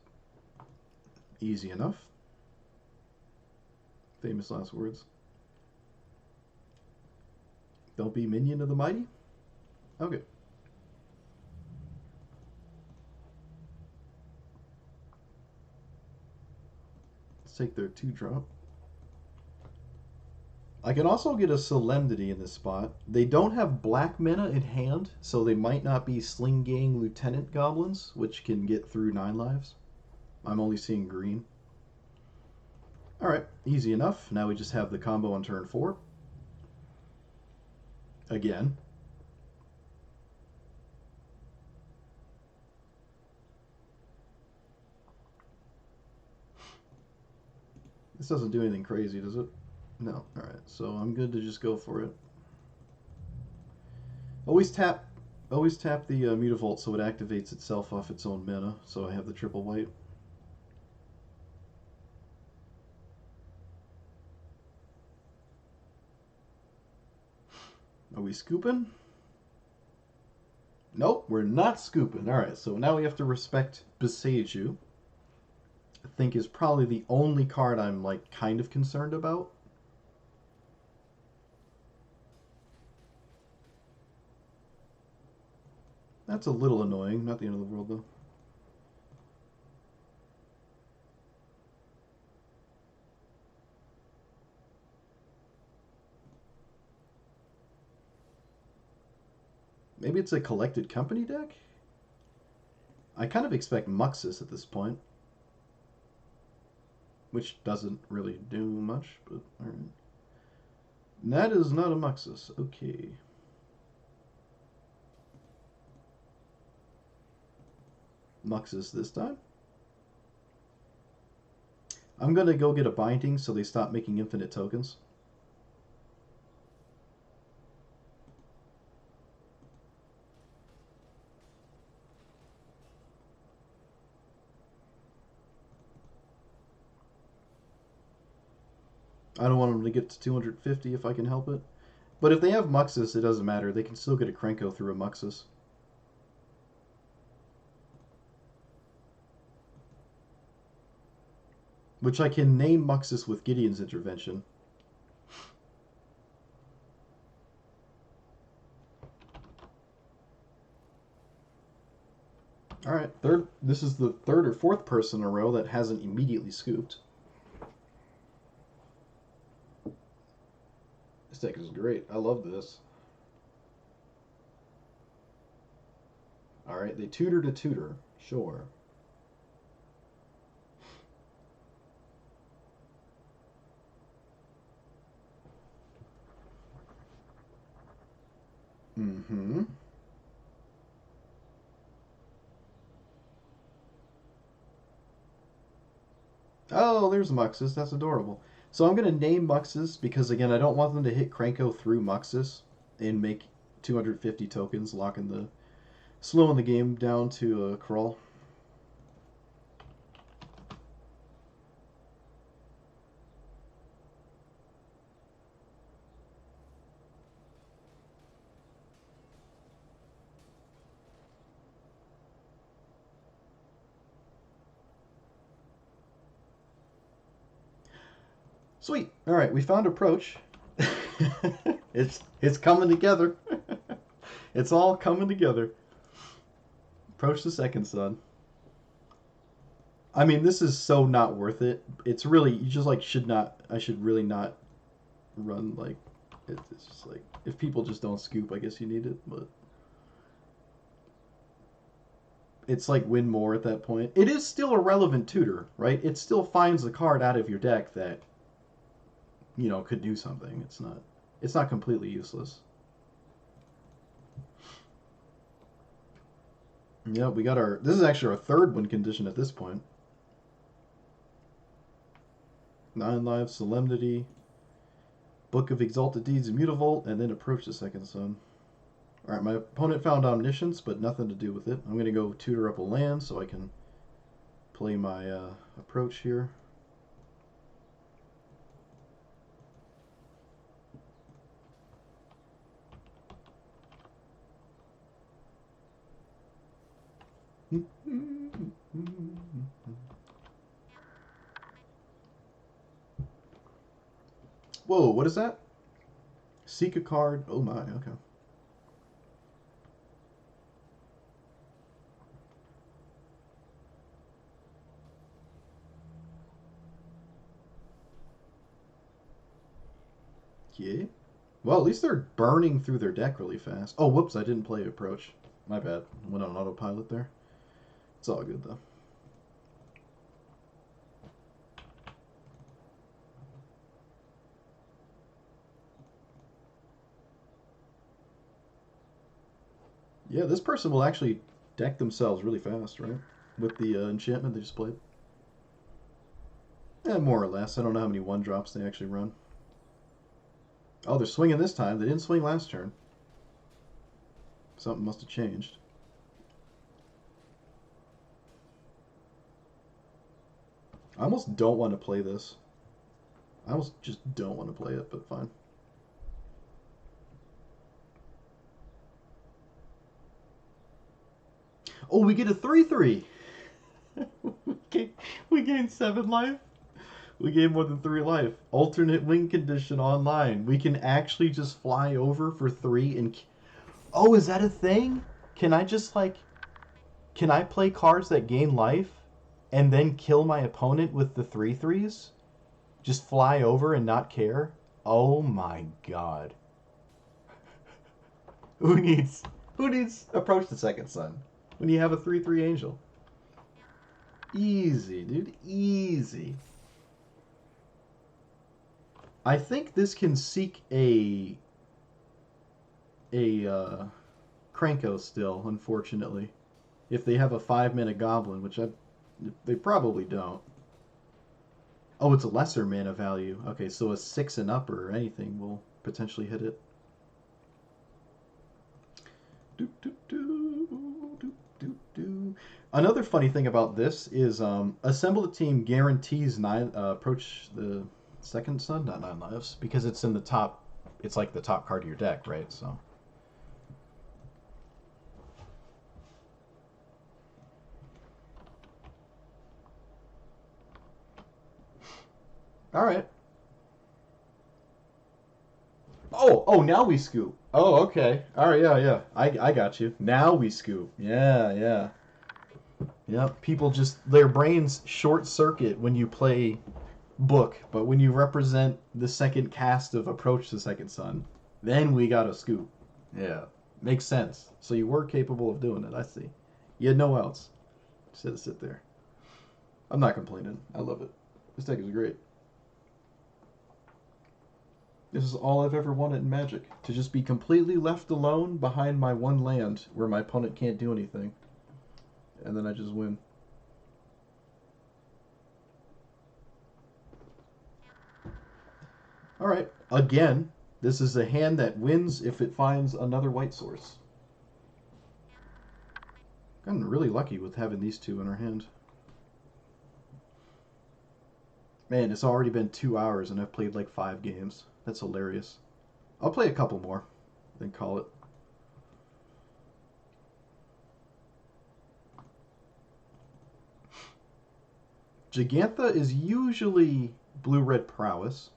Easy enough. Famous last words. Don't be minion of the mighty. Okay. Let's take their 2-drop. I can also get a Solemnity in this spot. They don't have black mana in hand, so they might not be Sling Gang Lieutenant Goblins, which can get through 9 lives. I'm only seeing green. Alright, easy enough. Now we just have the combo on turn 4. Again. This doesn't do anything crazy, does it? No. Alright, so I'm good to just go for it. Always tap the Mutavault so it activates itself off its own mana, so I have the triple white. Are we scooping? Nope, we're not scooping. Alright, so now we have to respect Beseiju. I think is probably the only card I'm like kind of concerned about. That's a little annoying. Not the end of the world, though. Maybe it's a collected company deck? I kind of expect Muxus at this point. Which doesn't really do much, but alright. That is not a Muxus. Okay. Muxus this time. I'm going to go get a binding so they stop making infinite tokens. I don't want them to get to 250 if I can help it. But if they have Muxus, it doesn't matter. They can still get a Krenko through a Muxus. Which I can name Muxus with Gideon's intervention. Alright, this is the 3rd or 4th person in a row that hasn't immediately scooped. This deck is great. I love this. Alright, they tutor to tutor. Sure. Mm-hmm. Oh, there's Muxus. That's adorable. So I'm gonna name Muxus because again, I don't want them to hit Cranko through Muxus and make 250 tokens, slowing the game down to a crawl. Sweet. All right, we found approach. it's coming together. It's all coming together. Approach the second sun. I mean, this is so not worth it. It's really you just like should not. I should really not run like. It's just like if people just don't scoop, I guess you need it, but it's like win more at that point. It is still a relevant tutor, right? It still finds the card out of your deck that could do something. It's not completely useless. Yeah, we got our. This is actually our third win condition at this point. 9 lives, Solemnity, Book of Exalted Deeds, Immutable, and then Approach the Second Sun. Alright, my opponent found Omniscience, but nothing to do with it. I'm going to go tutor up a land so I can play my approach here. Whoa, what is that? Seek a card. Oh my, okay. Yeah. Well, at least they're burning through their deck really fast. Oh, whoops, I didn't play approach. My bad. Went on autopilot there. It's all good, though. Yeah, this person will actually deck themselves really fast, right? With the enchantment they just played. More or less. I don't know how many 1-drops they actually run. Oh, they're swinging this time. They didn't swing last turn. Something must have changed. I almost don't want to play this. I almost just don't want to play it, but fine. Oh, we get a 3/3. We gain 7 life. We gain more than 3 life. Alternate win condition online. We can actually just fly over for 3 and. Oh, is that a thing? Can I just like. Can I play cards that gain life and then kill my opponent with the 3/3s? Just fly over and not care? Oh my god. Who needs approach the second sun when you have a 3/3 angel? Easy, dude. Easy. I think this can seek a Cranko still, unfortunately. If they have a 5-mana goblin, which they probably don't. Oh, it's a lesser mana value. Okay, so a 6 and up or anything will potentially hit it. Another funny thing about this is assemble a team guarantees 9 approach the second sun, not 9 lives, because it's in the top. It's like the top card of your deck, right? So. All right. Oh, now we scoop. Oh, okay. All right, yeah. I got you. Now we scoop. Yeah. Yep. People their brains short circuit when you play book, but when you represent the second cast of Approach the Second Sun, then we got a scoop. Yeah. Makes sense. So you were capable of doing it, I see. You had no outs. Just had to sit there. I'm not complaining. I love it. This deck is great. This is all I've ever wanted in Magic. To just be completely left alone behind my one land where my opponent can't do anything. And then I just win. All right. Again, this is a hand that wins if it finds another white source. Gotten really lucky with having these two in our hand. Man, it's already been 2 hours and I've played like 5 games. That's hilarious. I'll play a couple more, then call it. Gigantha is usually blue-red prowess.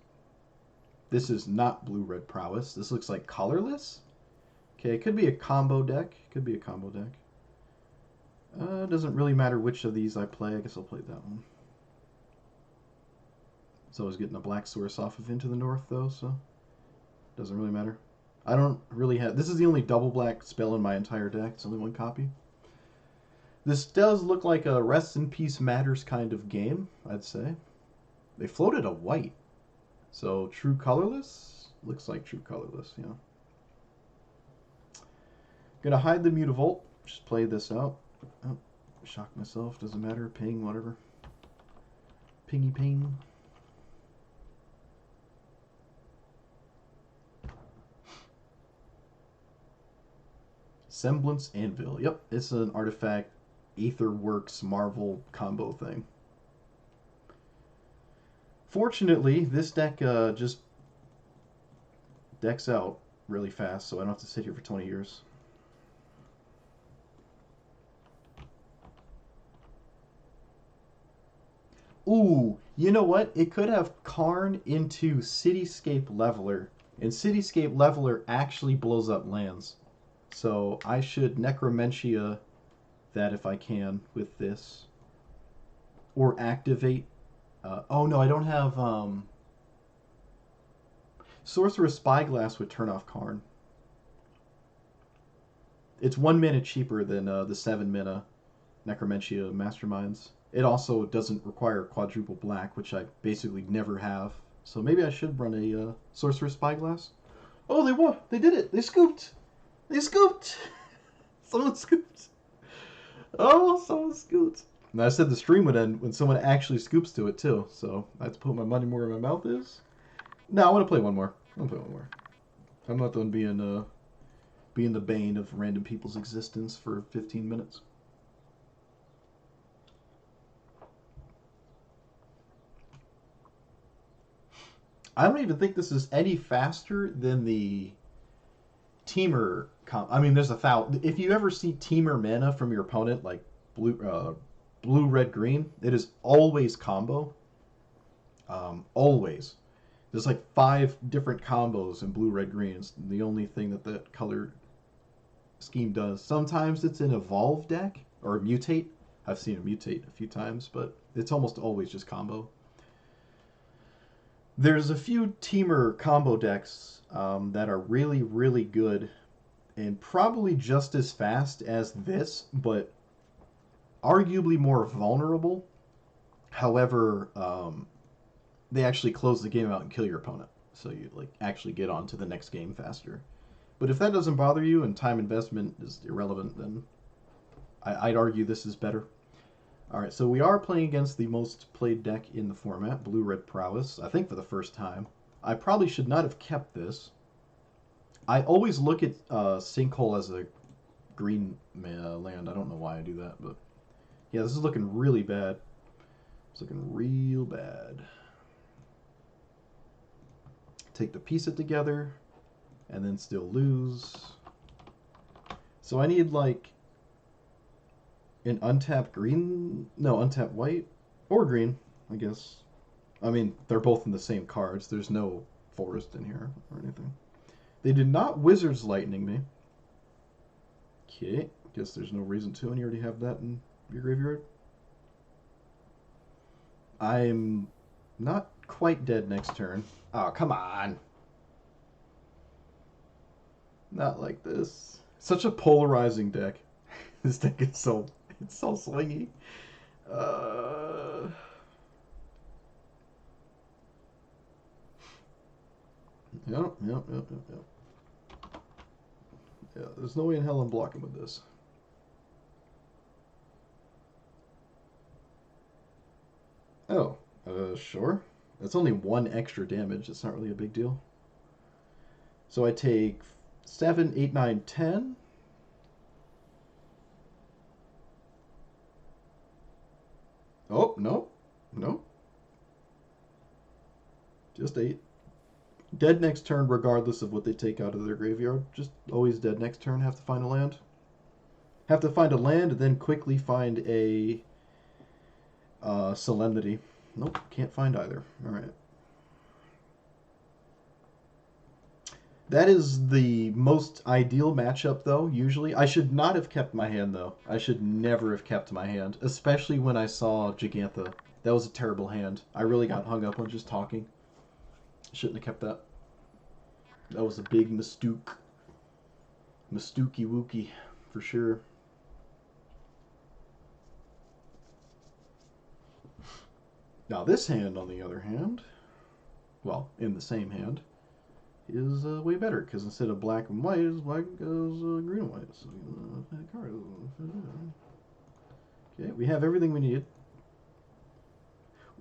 This is not blue-red prowess. This looks like colorless. Okay, it could be a combo deck. Could be a combo deck. Doesn't really matter which of these I play. I guess I'll play that one. So I was getting a black source off of Into the North, though, so doesn't really matter. I don't really have... This is the only double black spell in my entire deck. It's only one copy. This does look like a Rest in Peace Matters kind of game, I'd say. They floated a white. So true colorless? Looks like true colorless, yeah. Gonna hide the Mutavault. Just play this out. Oh, shock myself. Doesn't matter. Ping, whatever. Pingy ping. Semblance Anvil. Yep, it's an artifact Aetherworks Marvel combo thing. Fortunately, this deck just decks out really fast, so I don't have to sit here for 20 years. Ooh, you know what? It could have Karn into Cityscape Leveler, and Cityscape Leveler actually blows up lands. So I should Necromentia that if I can with this. Or activate. Oh no, I don't have... Sorcerer's Spyglass would turn off Karn. It's 1 mana cheaper than the 7 mana Necromentia Masterminds. It also doesn't require quadruple black, which I basically never have. So maybe I should run a Sorcerer's Spyglass. Oh, they won! They did it! They scooped! They scooped! Someone scooped! Oh, someone scooped! And I said the stream would end when someone actually scoops to it too. So I have to put my money where my mouth is. No, I want to play one more. I want to play one more. I'm not done being the bane of random people's existence for 15 minutes. I don't even think this is any faster than the Teamer I mean, there's a thousand. If you ever see Teamer mana from your opponent, like blue, red, green, it is always combo. Always. There's like 5 different combos in blue, red, green. It's the only thing that that color scheme does. Sometimes it's an evolve deck or mutate. I've seen it mutate a few times, but it's almost always just combo. There's a few Teamer combo decks that are really, really good and probably just as fast as this, but arguably more vulnerable. However, they actually close the game out and kill your opponent, so you like actually get on to the next game faster. But if that doesn't bother you and time investment is irrelevant, then I'd argue this is better. Alright, so we are playing against the most played deck in the format, Blue Red Prowess, I think for the first time. I probably should not have kept this. I always look at Sinkhole as a green land. I don't know why I do that, but yeah, this is looking really bad. It's looking real bad. Take to piece it together, and then still lose. So I need like an untapped green, no, untapped white, or green, I guess. I mean, they're both in the same cards. There's no forest in here or anything. They did not Wizard's Lightning me. Okay, guess there's no reason to, and you already have that in your graveyard. I'm not quite dead next turn. Oh, come on. Not like this. Such a polarizing deck. This deck is so... It's so swingy. Yep. Yeah, there's no way in hell I'm blocking with this. Oh, sure. That's only one extra damage. It's not really a big deal. So I take 7, 8, 9, 10. Oh, no. No. Just 8. Dead next turn, regardless of what they take out of their graveyard. Just always dead next turn. Have to find a land. Have to find a land, and then quickly find a Solemnity. Nope, can't find either. Alright. That is the most ideal matchup, though, usually. I should not have kept my hand, though. I should never have kept my hand, especially when I saw Gigantha. That was a terrible hand. I really got hung up on just talking. Shouldn't have kept that. That was a big mistook. Mistooky wookie, for sure. Now this hand, on the other hand, well, in the same hand, is way better, because instead of black and white, it's black goes green and white. So, okay, we have everything we need.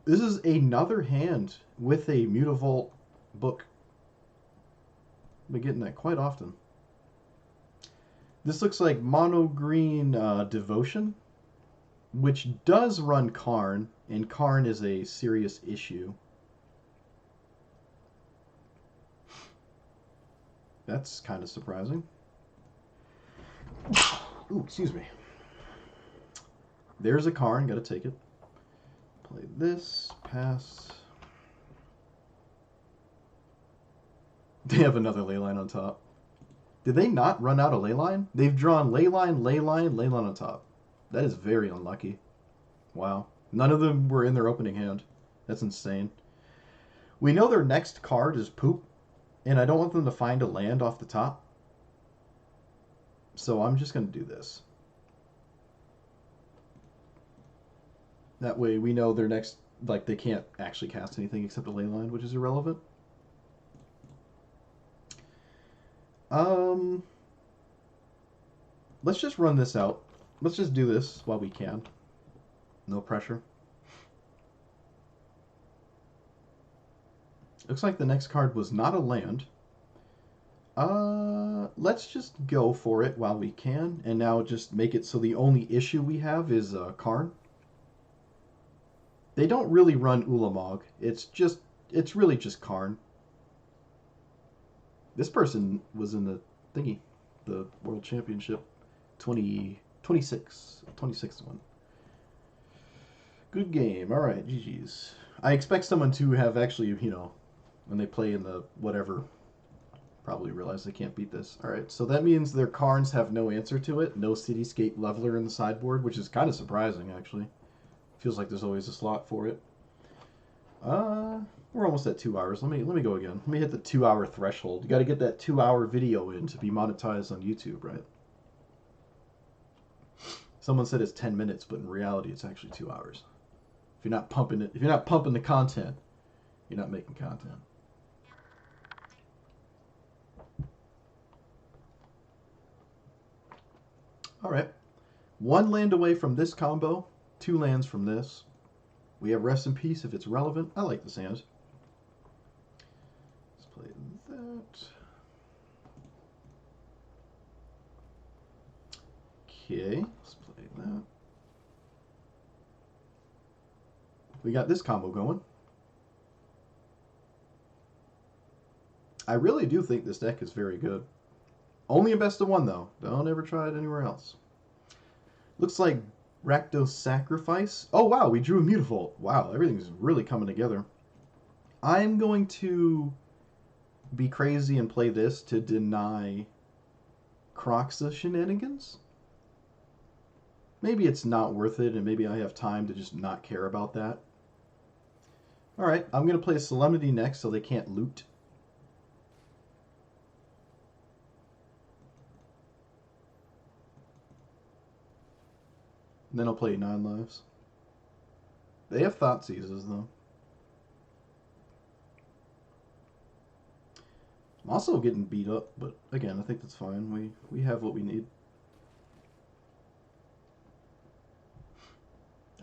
This is another hand with a Mutavault book. I've been getting that quite often. This looks like mono green Devotion, which does run Karn, and Karn is a serious issue. That's kind of surprising. Ooh, excuse me. There's a Karn, gotta take it. Play this, pass. They have another Leyline on top. Did they not run out of Leyline? They've drawn Leyline, Leyline, Leyline on top. That is very unlucky. Wow. None of them were in their opening hand. That's insane. We know their next card is poop, and I don't want them to find a land off the top. So I'm just going to do this. That way we know their next, like, they can't actually cast anything except a Leyline, which is irrelevant. Let's just run this out. Let's just do this while we can. No pressure. Looks like the next card was not a land. Let's just go for it while we can, and now just make it so the only issue we have is Karn. They don't really run Ulamog. It's really just Karn. This person was in the thingy, the World Championship, 26th one. Good game. All right, GG's. I expect someone to have actually, when they play in the whatever, probably realize they can't beat this. All right, so that means their Karns have no answer to it. No Cityscape Leveler in the sideboard, which is kind of surprising, actually. Feels like there's always a slot for it. We're almost at 2 hours. Let me go again. Let me hit the 2 hour threshold. You got to get that 2 hour video in to be monetized on YouTube, right? Someone said it's 10 minutes, but in reality, it's actually 2 hours. If you're not pumping it, if you're not pumping the content, you're not making content. All right. 1 land away from this combo, 2 lands from this. We have Rest in Peace if it's relevant. I like this hand. Let's play that. Okay, let's play that. We got this combo going. I really do think this deck is very good. Only a best of 1, though. Don't ever try it anywhere else. Looks like Rakdos Sacrifice. Oh, wow, we drew a Mutavault. Wow, everything's really coming together. I'm going to be crazy and play this to deny Crox's shenanigans. Maybe it's not worth it, and maybe I have time to just not care about that. Alright, I'm going to play Solemnity next so they can't loot. And then I'll play 9 lives. They have Thought Seizes, though. I'm also getting beat up, but again, I think that's fine. We have what we need.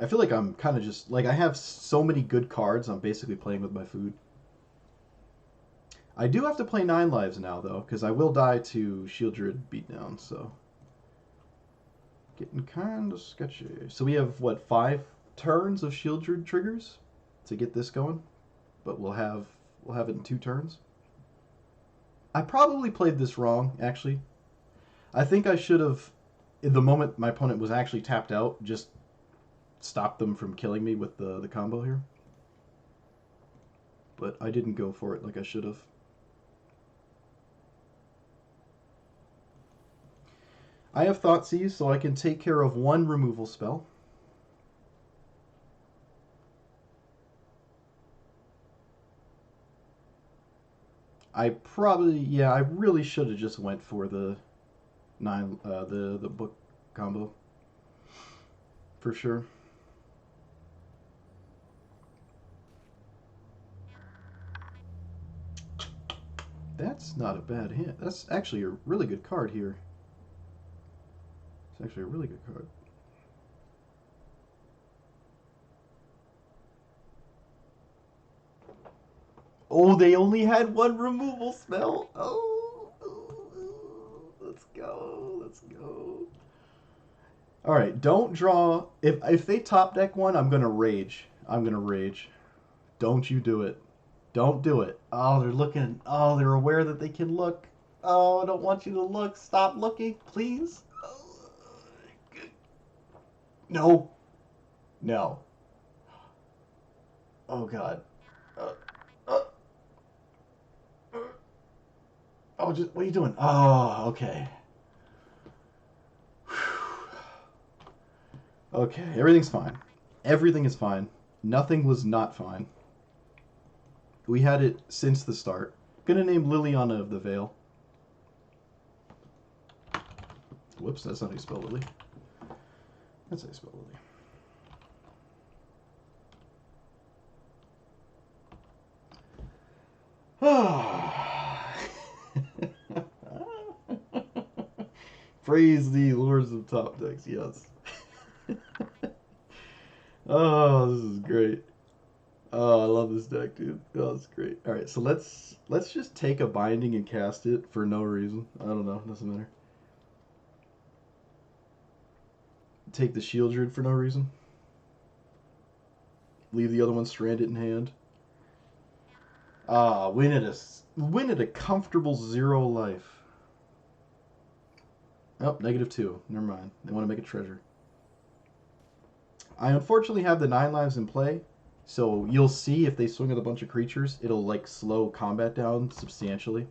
I feel like I'm kind of just like I have so many good cards. I'm basically playing with my food. I do have to play 9 lives now though, because I will die to Shieldred beatdown. So getting kind of sketchy. So we have what 5 turns of Shieldred triggers to get this going, but we'll have it in 2 turns. I probably played this wrong actually. I think I should have, in the moment my opponent was actually tapped out, just stop them from killing me with the combo here. But I didn't go for it like I should have. I have Thoughtseize, so I can take care of 1 removal spell. I really should have just went for the the book combo for sure. That's not a bad hit. That's actually a really good card here. It's actually a really good card. Oh, they only had 1 removal spell. Oh, let's go. Let's go. All right, don't draw. If they top deck one, I'm gonna rage. I'm gonna rage. Don't you do it. Don't do it. Oh, they're looking. Oh, they're aware that they can look. Oh, I don't want you to look. Stop looking, please. No. No. Oh God. Uh, uh, uh, oh, just what are you doing? Oh, okay. Okay, everything's fine. Everything is fine. Nothing was not fine. We had it since the start. Gonna name Liliana of the Veil. Whoops, that's not how you spell Lily. That's how you spell Lily. Praise the lords of top decks, yes. Oh, this is great. Oh, I love this deck, dude. Oh, it's great. All right, so let's just take a binding and cast it for no reason. I don't know. Doesn't matter. Take the Shieldred for no reason. Leave the other one stranded in hand. Ah, win at a comfortable 0 life. Oh, -2. Never mind. They want to make a treasure. I unfortunately have the 9 lives in play, so you'll see if they swing with a bunch of creatures, it'll like slow combat down substantially.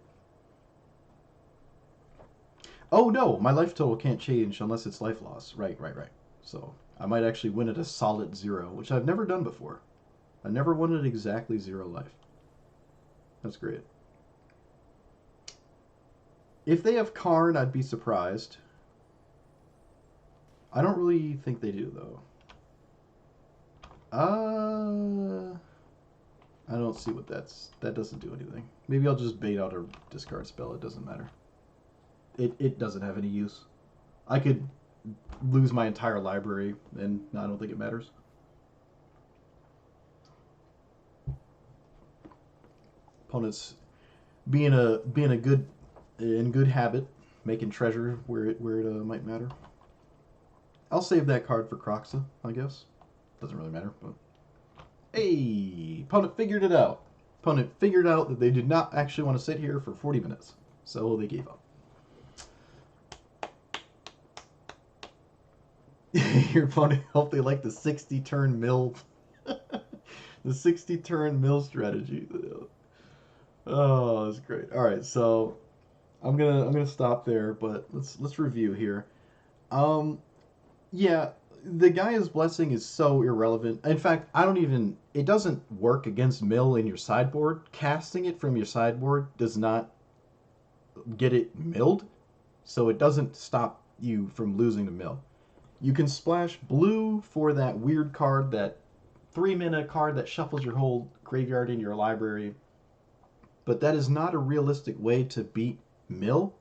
Oh no, my life total can't change unless it's life loss. Right, right, right. So I might actually win at a solid 0, which I've never done before. I never won at exactly 0 life. That's great. If they have Karn, I'd be surprised. I don't really think they do, though. I don't see what that doesn't do anything. Maybe I'll just bait out a discard spell. It doesn't matter. It doesn't have any use. I could lose my entire library, and I don't think it matters. Opponents being a good in good habit, making treasure where it might matter. I'll save that card for Croxa, I guess. Doesn't really matter, but hey, opponent figured it out. Opponent figured out that they did not actually want to sit here for 40 minutes, so they gave up. Your opponent hope they like the 60 turn mill, the 60 turn mill strategy. Oh, that's great. All right, so I'm gonna stop there, but let's review here. Um, yeah, the Gaia's Blessing is so irrelevant. In fact, I don't even. It doesn't work against mill in your sideboard. Casting it from your sideboard does not get it milled, so it doesn't stop you from losing the mill. You can splash blue for that weird card, that 3 mana card that shuffles your whole graveyard in your library, but that is not a realistic way to beat mill.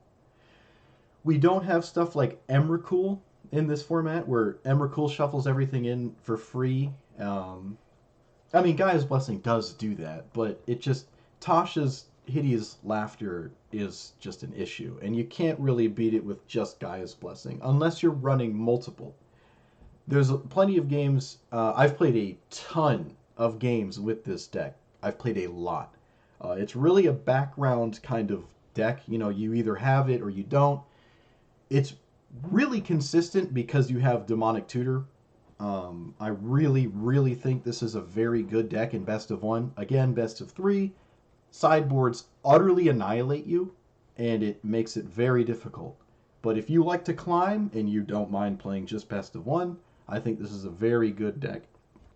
We don't have stuff like Emrakul in this format where Emrakul shuffles everything in for free. I mean, Gaia's Blessing does do that, but it just Tasha's hideous laughter is just an issue, and you can't really beat it with just Gaia's Blessing unless you're running multiple. There's plenty of games. I've played a ton of games with this deck. I've played a lot. It's really a background kind of deck. You know, you either have it or you don't. It's really consistent because you have Demonic Tutor. I really, really think this is a very good deck in best of one. Again, best of three. Sideboards utterly annihilate you, and it makes it very difficult. But if you like to climb and you don't mind playing just best of one, I think this is a very good deck.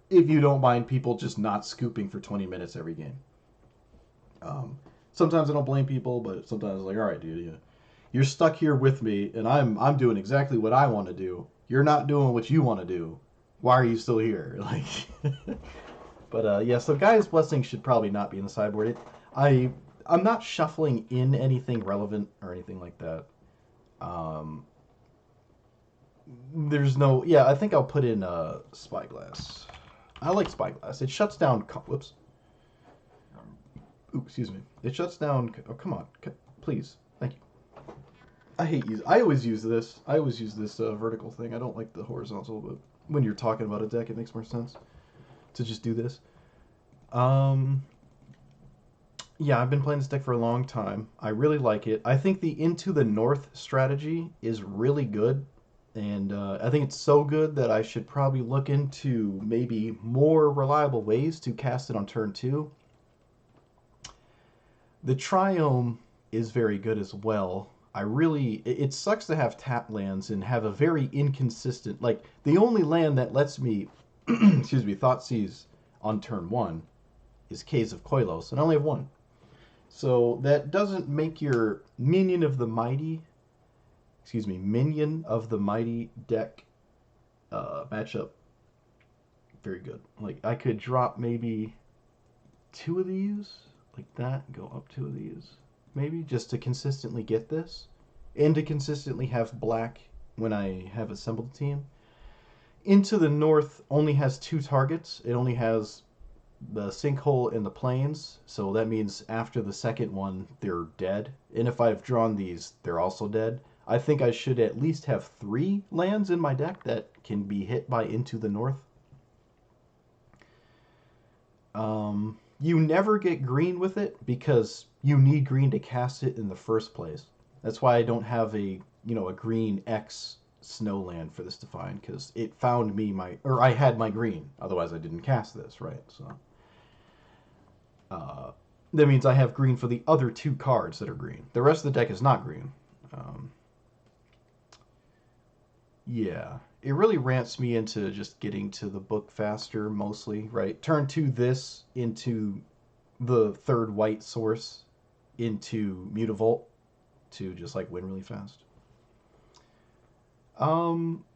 If you don't mind people just not scooping for 20 minutes every game. Um, Sometimes I don't blame people, but sometimes it's like, all right, dude, you're stuck here with me, and I'm doing exactly what I want to do. You're not doing what you want to do. Why are you still here? Like, but yeah. So Gaia's Blessing should probably not be in the sideboard. I'm not shuffling in anything relevant or anything like that. Um, there's no. Yeah, I think I'll put in Spyglass. I like Spyglass. It shuts down. Whoops. Ooh, excuse me. It shuts down. Oh, come on. Please. Thank you. I hate use. I always use this. I always use this vertical thing. I don't like the horizontal, but when you're talking about a deck, it makes more sense to just do this. Um, yeah, I've been playing this deck for a long time. I really like it. I think the Into the North strategy is really good, and I think it's so good that I should probably look into maybe more reliable ways to cast it on turn two. The Triome is very good as well. I really, it sucks to have tap lands and have a very inconsistent, like the only land that lets me, excuse me, Thoughtseize on turn one is Caves of Koilos, and I only have one. So that doesn't make your Minion of the Mighty, excuse me, Minion of the Mighty deck matchup very good. Like I could drop maybe two of these like that, go up two of these, maybe just to consistently get this, and to consistently have black when I have assembled a team. Into the North only has two targets. It only has the sinkhole and the plains, so that means after the second one, they're dead. And if I've drawn these, they're also dead. I think I should at least have three lands in my deck that can be hit by Into the North. You never get green with it because you need green to cast it in the first place. That's why I don't have a green X snowland for this to find, because it found me I had my green. Otherwise, I didn't cast this, right? So uh, that means I have green for the other two cards that are green. The rest of the deck is not green. Um, yeah, it really rants me into just getting to the book faster, mostly, right? Turn two this into the third white source into Mutavault to just like win really fast.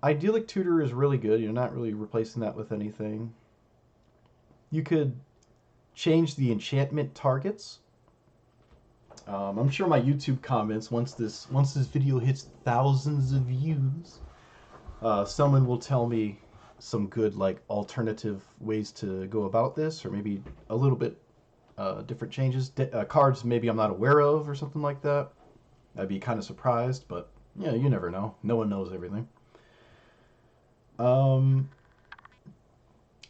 Idyllic Tutor is really good. You're not really replacing that with anything. You could change the enchantment targets. I'm sure my YouTube comments once this video hits thousands of views, someone will tell me some good like alternative ways to go about this, or maybe a little bit different changes, cards maybe I'm not aware of, or something like that. I'd be kind of surprised, but yeah, you never know. No one knows everything. Um,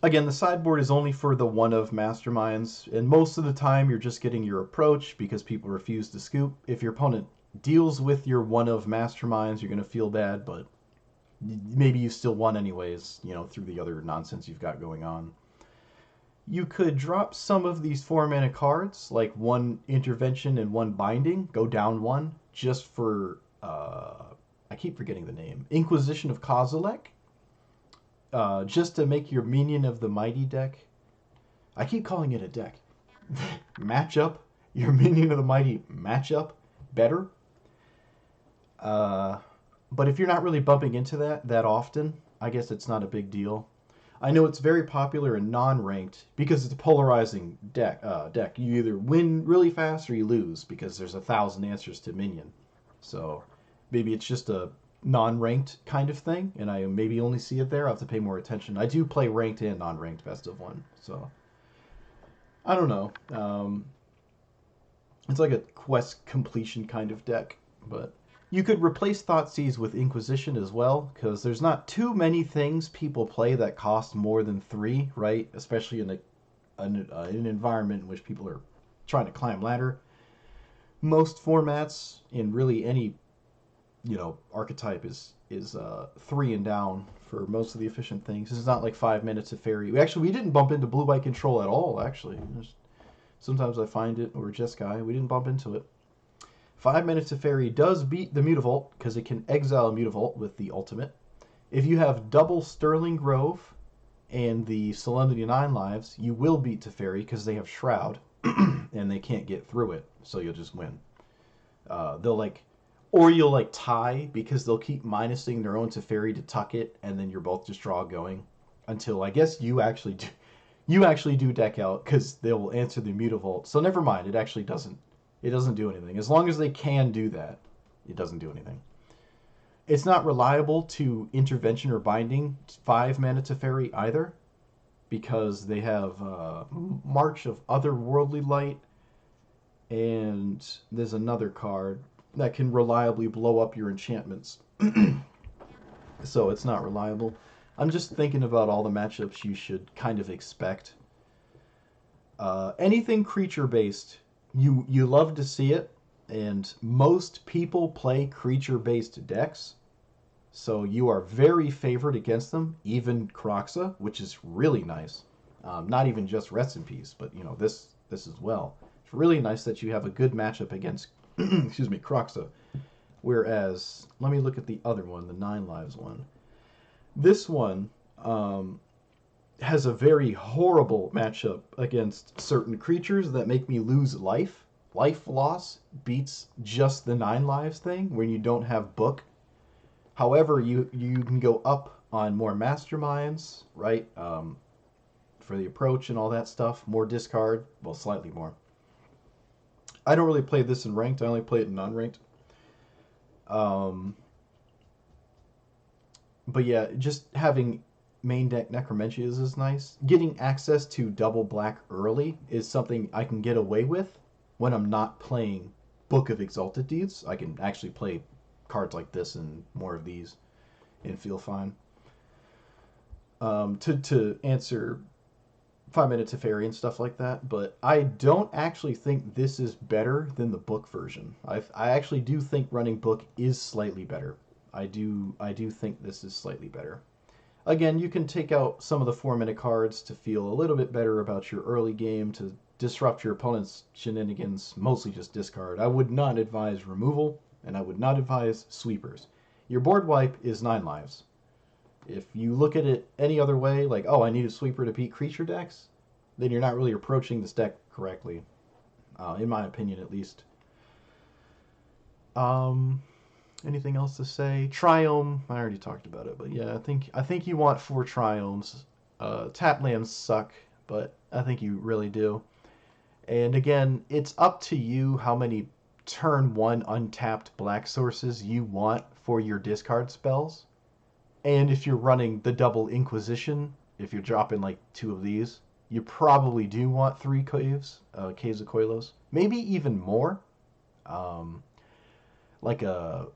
Again, the sideboard is only for the one of masterminds, and most of the time you're just getting your approach because people refuse to scoop. If your opponent deals with your one of masterminds, you're going to feel bad, but maybe you still won anyways, through the other nonsense you've got going on. You could drop some of these 4-mana cards, like one intervention and one binding, go down one, just for, I keep forgetting the name, Inquisition of Kozilek, just to make your Minion of the Mighty deck, I keep calling it a deck, matchup, your Minion of the Mighty matchup better. But if you're not really bumping into that often, I guess it's not a big deal. I know it's very popular in non-ranked because it's a polarizing deck. You either win really fast or you lose because there's 1,000 answers to minion. So maybe it's just a non-ranked kind of thing, and I maybe only see it there. I have to pay more attention. I do play ranked and non-ranked best of one, so I don't know. It's like a quest completion kind of deck, but you could replace Thoughtseize with Inquisition as well, because there's not too many things people play that cost more than three, right? Especially in an environment in which people are trying to climb ladder. Most formats in really any archetype is three and down for most of the efficient things. It's not like 5 minutes of fairy. We didn't bump into blue white control at all. Actually, sometimes I find it or Jeskai. We didn't bump into it. 5 minutes of fairy does beat the Mutavault because it can exile Mutavault with the ultimate. If you have double Sterling Grove and the Solemnity 9 lives, you will beat Teferi because they have Shroud and they can't get through it, so you'll just win. Or you'll tie because they'll keep minusing their own Teferi to tuck it, and then you're both just draw going until I guess you actually do deck out because they will answer the Mutavault. So never mind, it actually doesn't do anything. As long as they can do that, it doesn't do anything. It's not reliable to Intervention or Binding 5 mana Teferi either, because they have March of Otherworldly Light, and there's another card that can reliably blow up your enchantments. So it's not reliable. I'm just thinking about all the matchups you should kind of expect. Anything creature based, you love to see it, and most people play creature based decks, so you are very favored against them. Even Croxa, which is really nice. Not even just Rest in Peace, but this as well. It's really nice that you have a good matchup against excuse me, Croxa. Whereas, let me look at the other one, the 9 lives one. This one has a very horrible matchup against certain creatures that make me lose life. Life loss beats just the 9 lives thing when you don't have book. However, you can go up on more masterminds, right? For the approach and all that stuff. More discard, well, slightly more. I don't really play this in ranked. I only play it in non-ranked. But yeah, just having main deck Necromencias is nice. Getting access to double black early is something I can get away with when I'm not playing Book of Exalted Deeds. I can actually play cards like this and more of these and feel fine. To answer 5 minutes of fairy and stuff like that, but I don't actually think this is better than the book version. I actually do think running book is slightly better. I do think this is slightly better. Again, you can take out some of the 4-minute cards to feel a little bit better about your early game, to disrupt your opponent's shenanigans, mostly just discard. I would not advise removal, and I would not advise sweepers. Your board wipe is 9 lives. If you look at it any other way, like, oh, I need a sweeper to beat creature decks, then you're not really approaching this deck correctly, in my opinion at least. Anything else to say? Triome, I already talked about it, but yeah, I think you want 4 Triomes. Tap lands suck, but I think you really do. And again, it's up to you how many turn 1 untapped black sources you want for your discard spells. And if you're running the double Inquisition, if you're dropping like 2 of these, you probably do want 3 caves of Koilos. Maybe even more. Like a,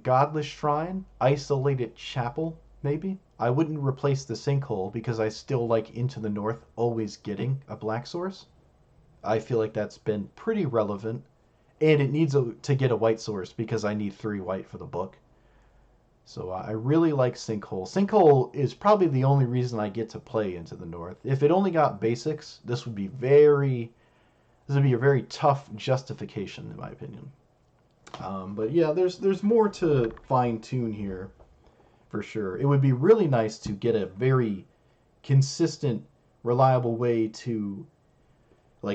Godless Shrine? Isolated Chapel, maybe? I wouldn't replace the Sinkhole because I still like Into the North always getting a black source. I feel like that's been pretty relevant. And it needs to get a white source because I need 3 white for the book. So I really like Sinkhole. Sinkhole is probably the only reason I get to play Into the North. If it only got basics, this would be a very tough justification, in my opinion. But yeah, there's more to fine tune here, for sure. It would be really nice to get a very consistent, reliable way to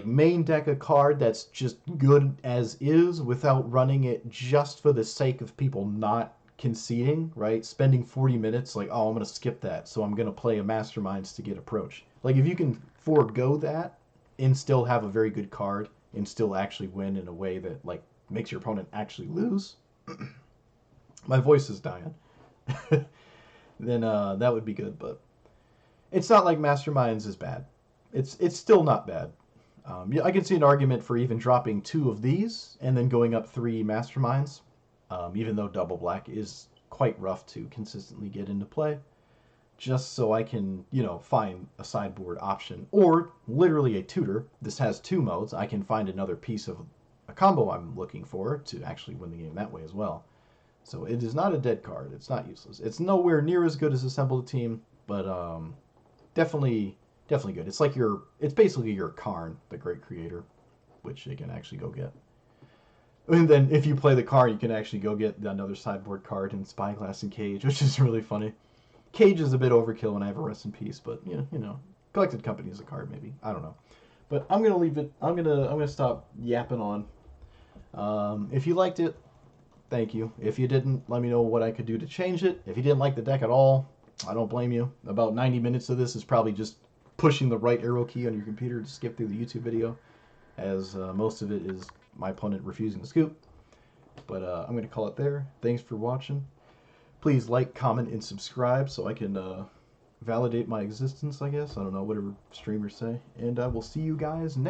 main deck a card that's just good as is without running it just for the sake of people not conceding, right? Spending 40 minutes I'm going to skip that, so I'm going to play a Masterminds to get approach. If you can forego that and still have a very good card and still actually win in a way that makes your opponent actually lose, my voice is dying, then that would be good. But it's not like Masterminds is bad. It's still not bad. Yeah, I can see an argument for even dropping two of these and then going up three Masterminds, even though Double Black is quite rough to consistently get into play. Just so I can, find a sideboard option or literally a tutor. This has two modes. I can find another piece of a combo I'm looking for to actually win the game that way as well. So it is not a dead card. It's not useless. It's nowhere near as good as Assemble a Team, but definitely good. It's basically your Karn, the Great Creator, which you can actually go get. And then if you play the Karn, you can actually go get another sideboard card in Spyglass and Cage, which is really funny. Cage is a bit overkill, and I have a Rest in Peace, but Collected Company is a card maybe. I don't know, but I'm gonna leave it. I'm gonna stop yapping on. If you liked it, thank you. If you didn't, let me know what I could do to change it. If you didn't like the deck at all, I don't blame you. About 90 minutes of this is probably just pushing the right arrow key on your computer to skip through the YouTube video, as most of it is my opponent refusing to scoop. But I'm going to call it there. Thanks for watching. Please like, comment, and subscribe so I can validate my existence, I guess. I don't know, whatever streamers say. And I will see you guys next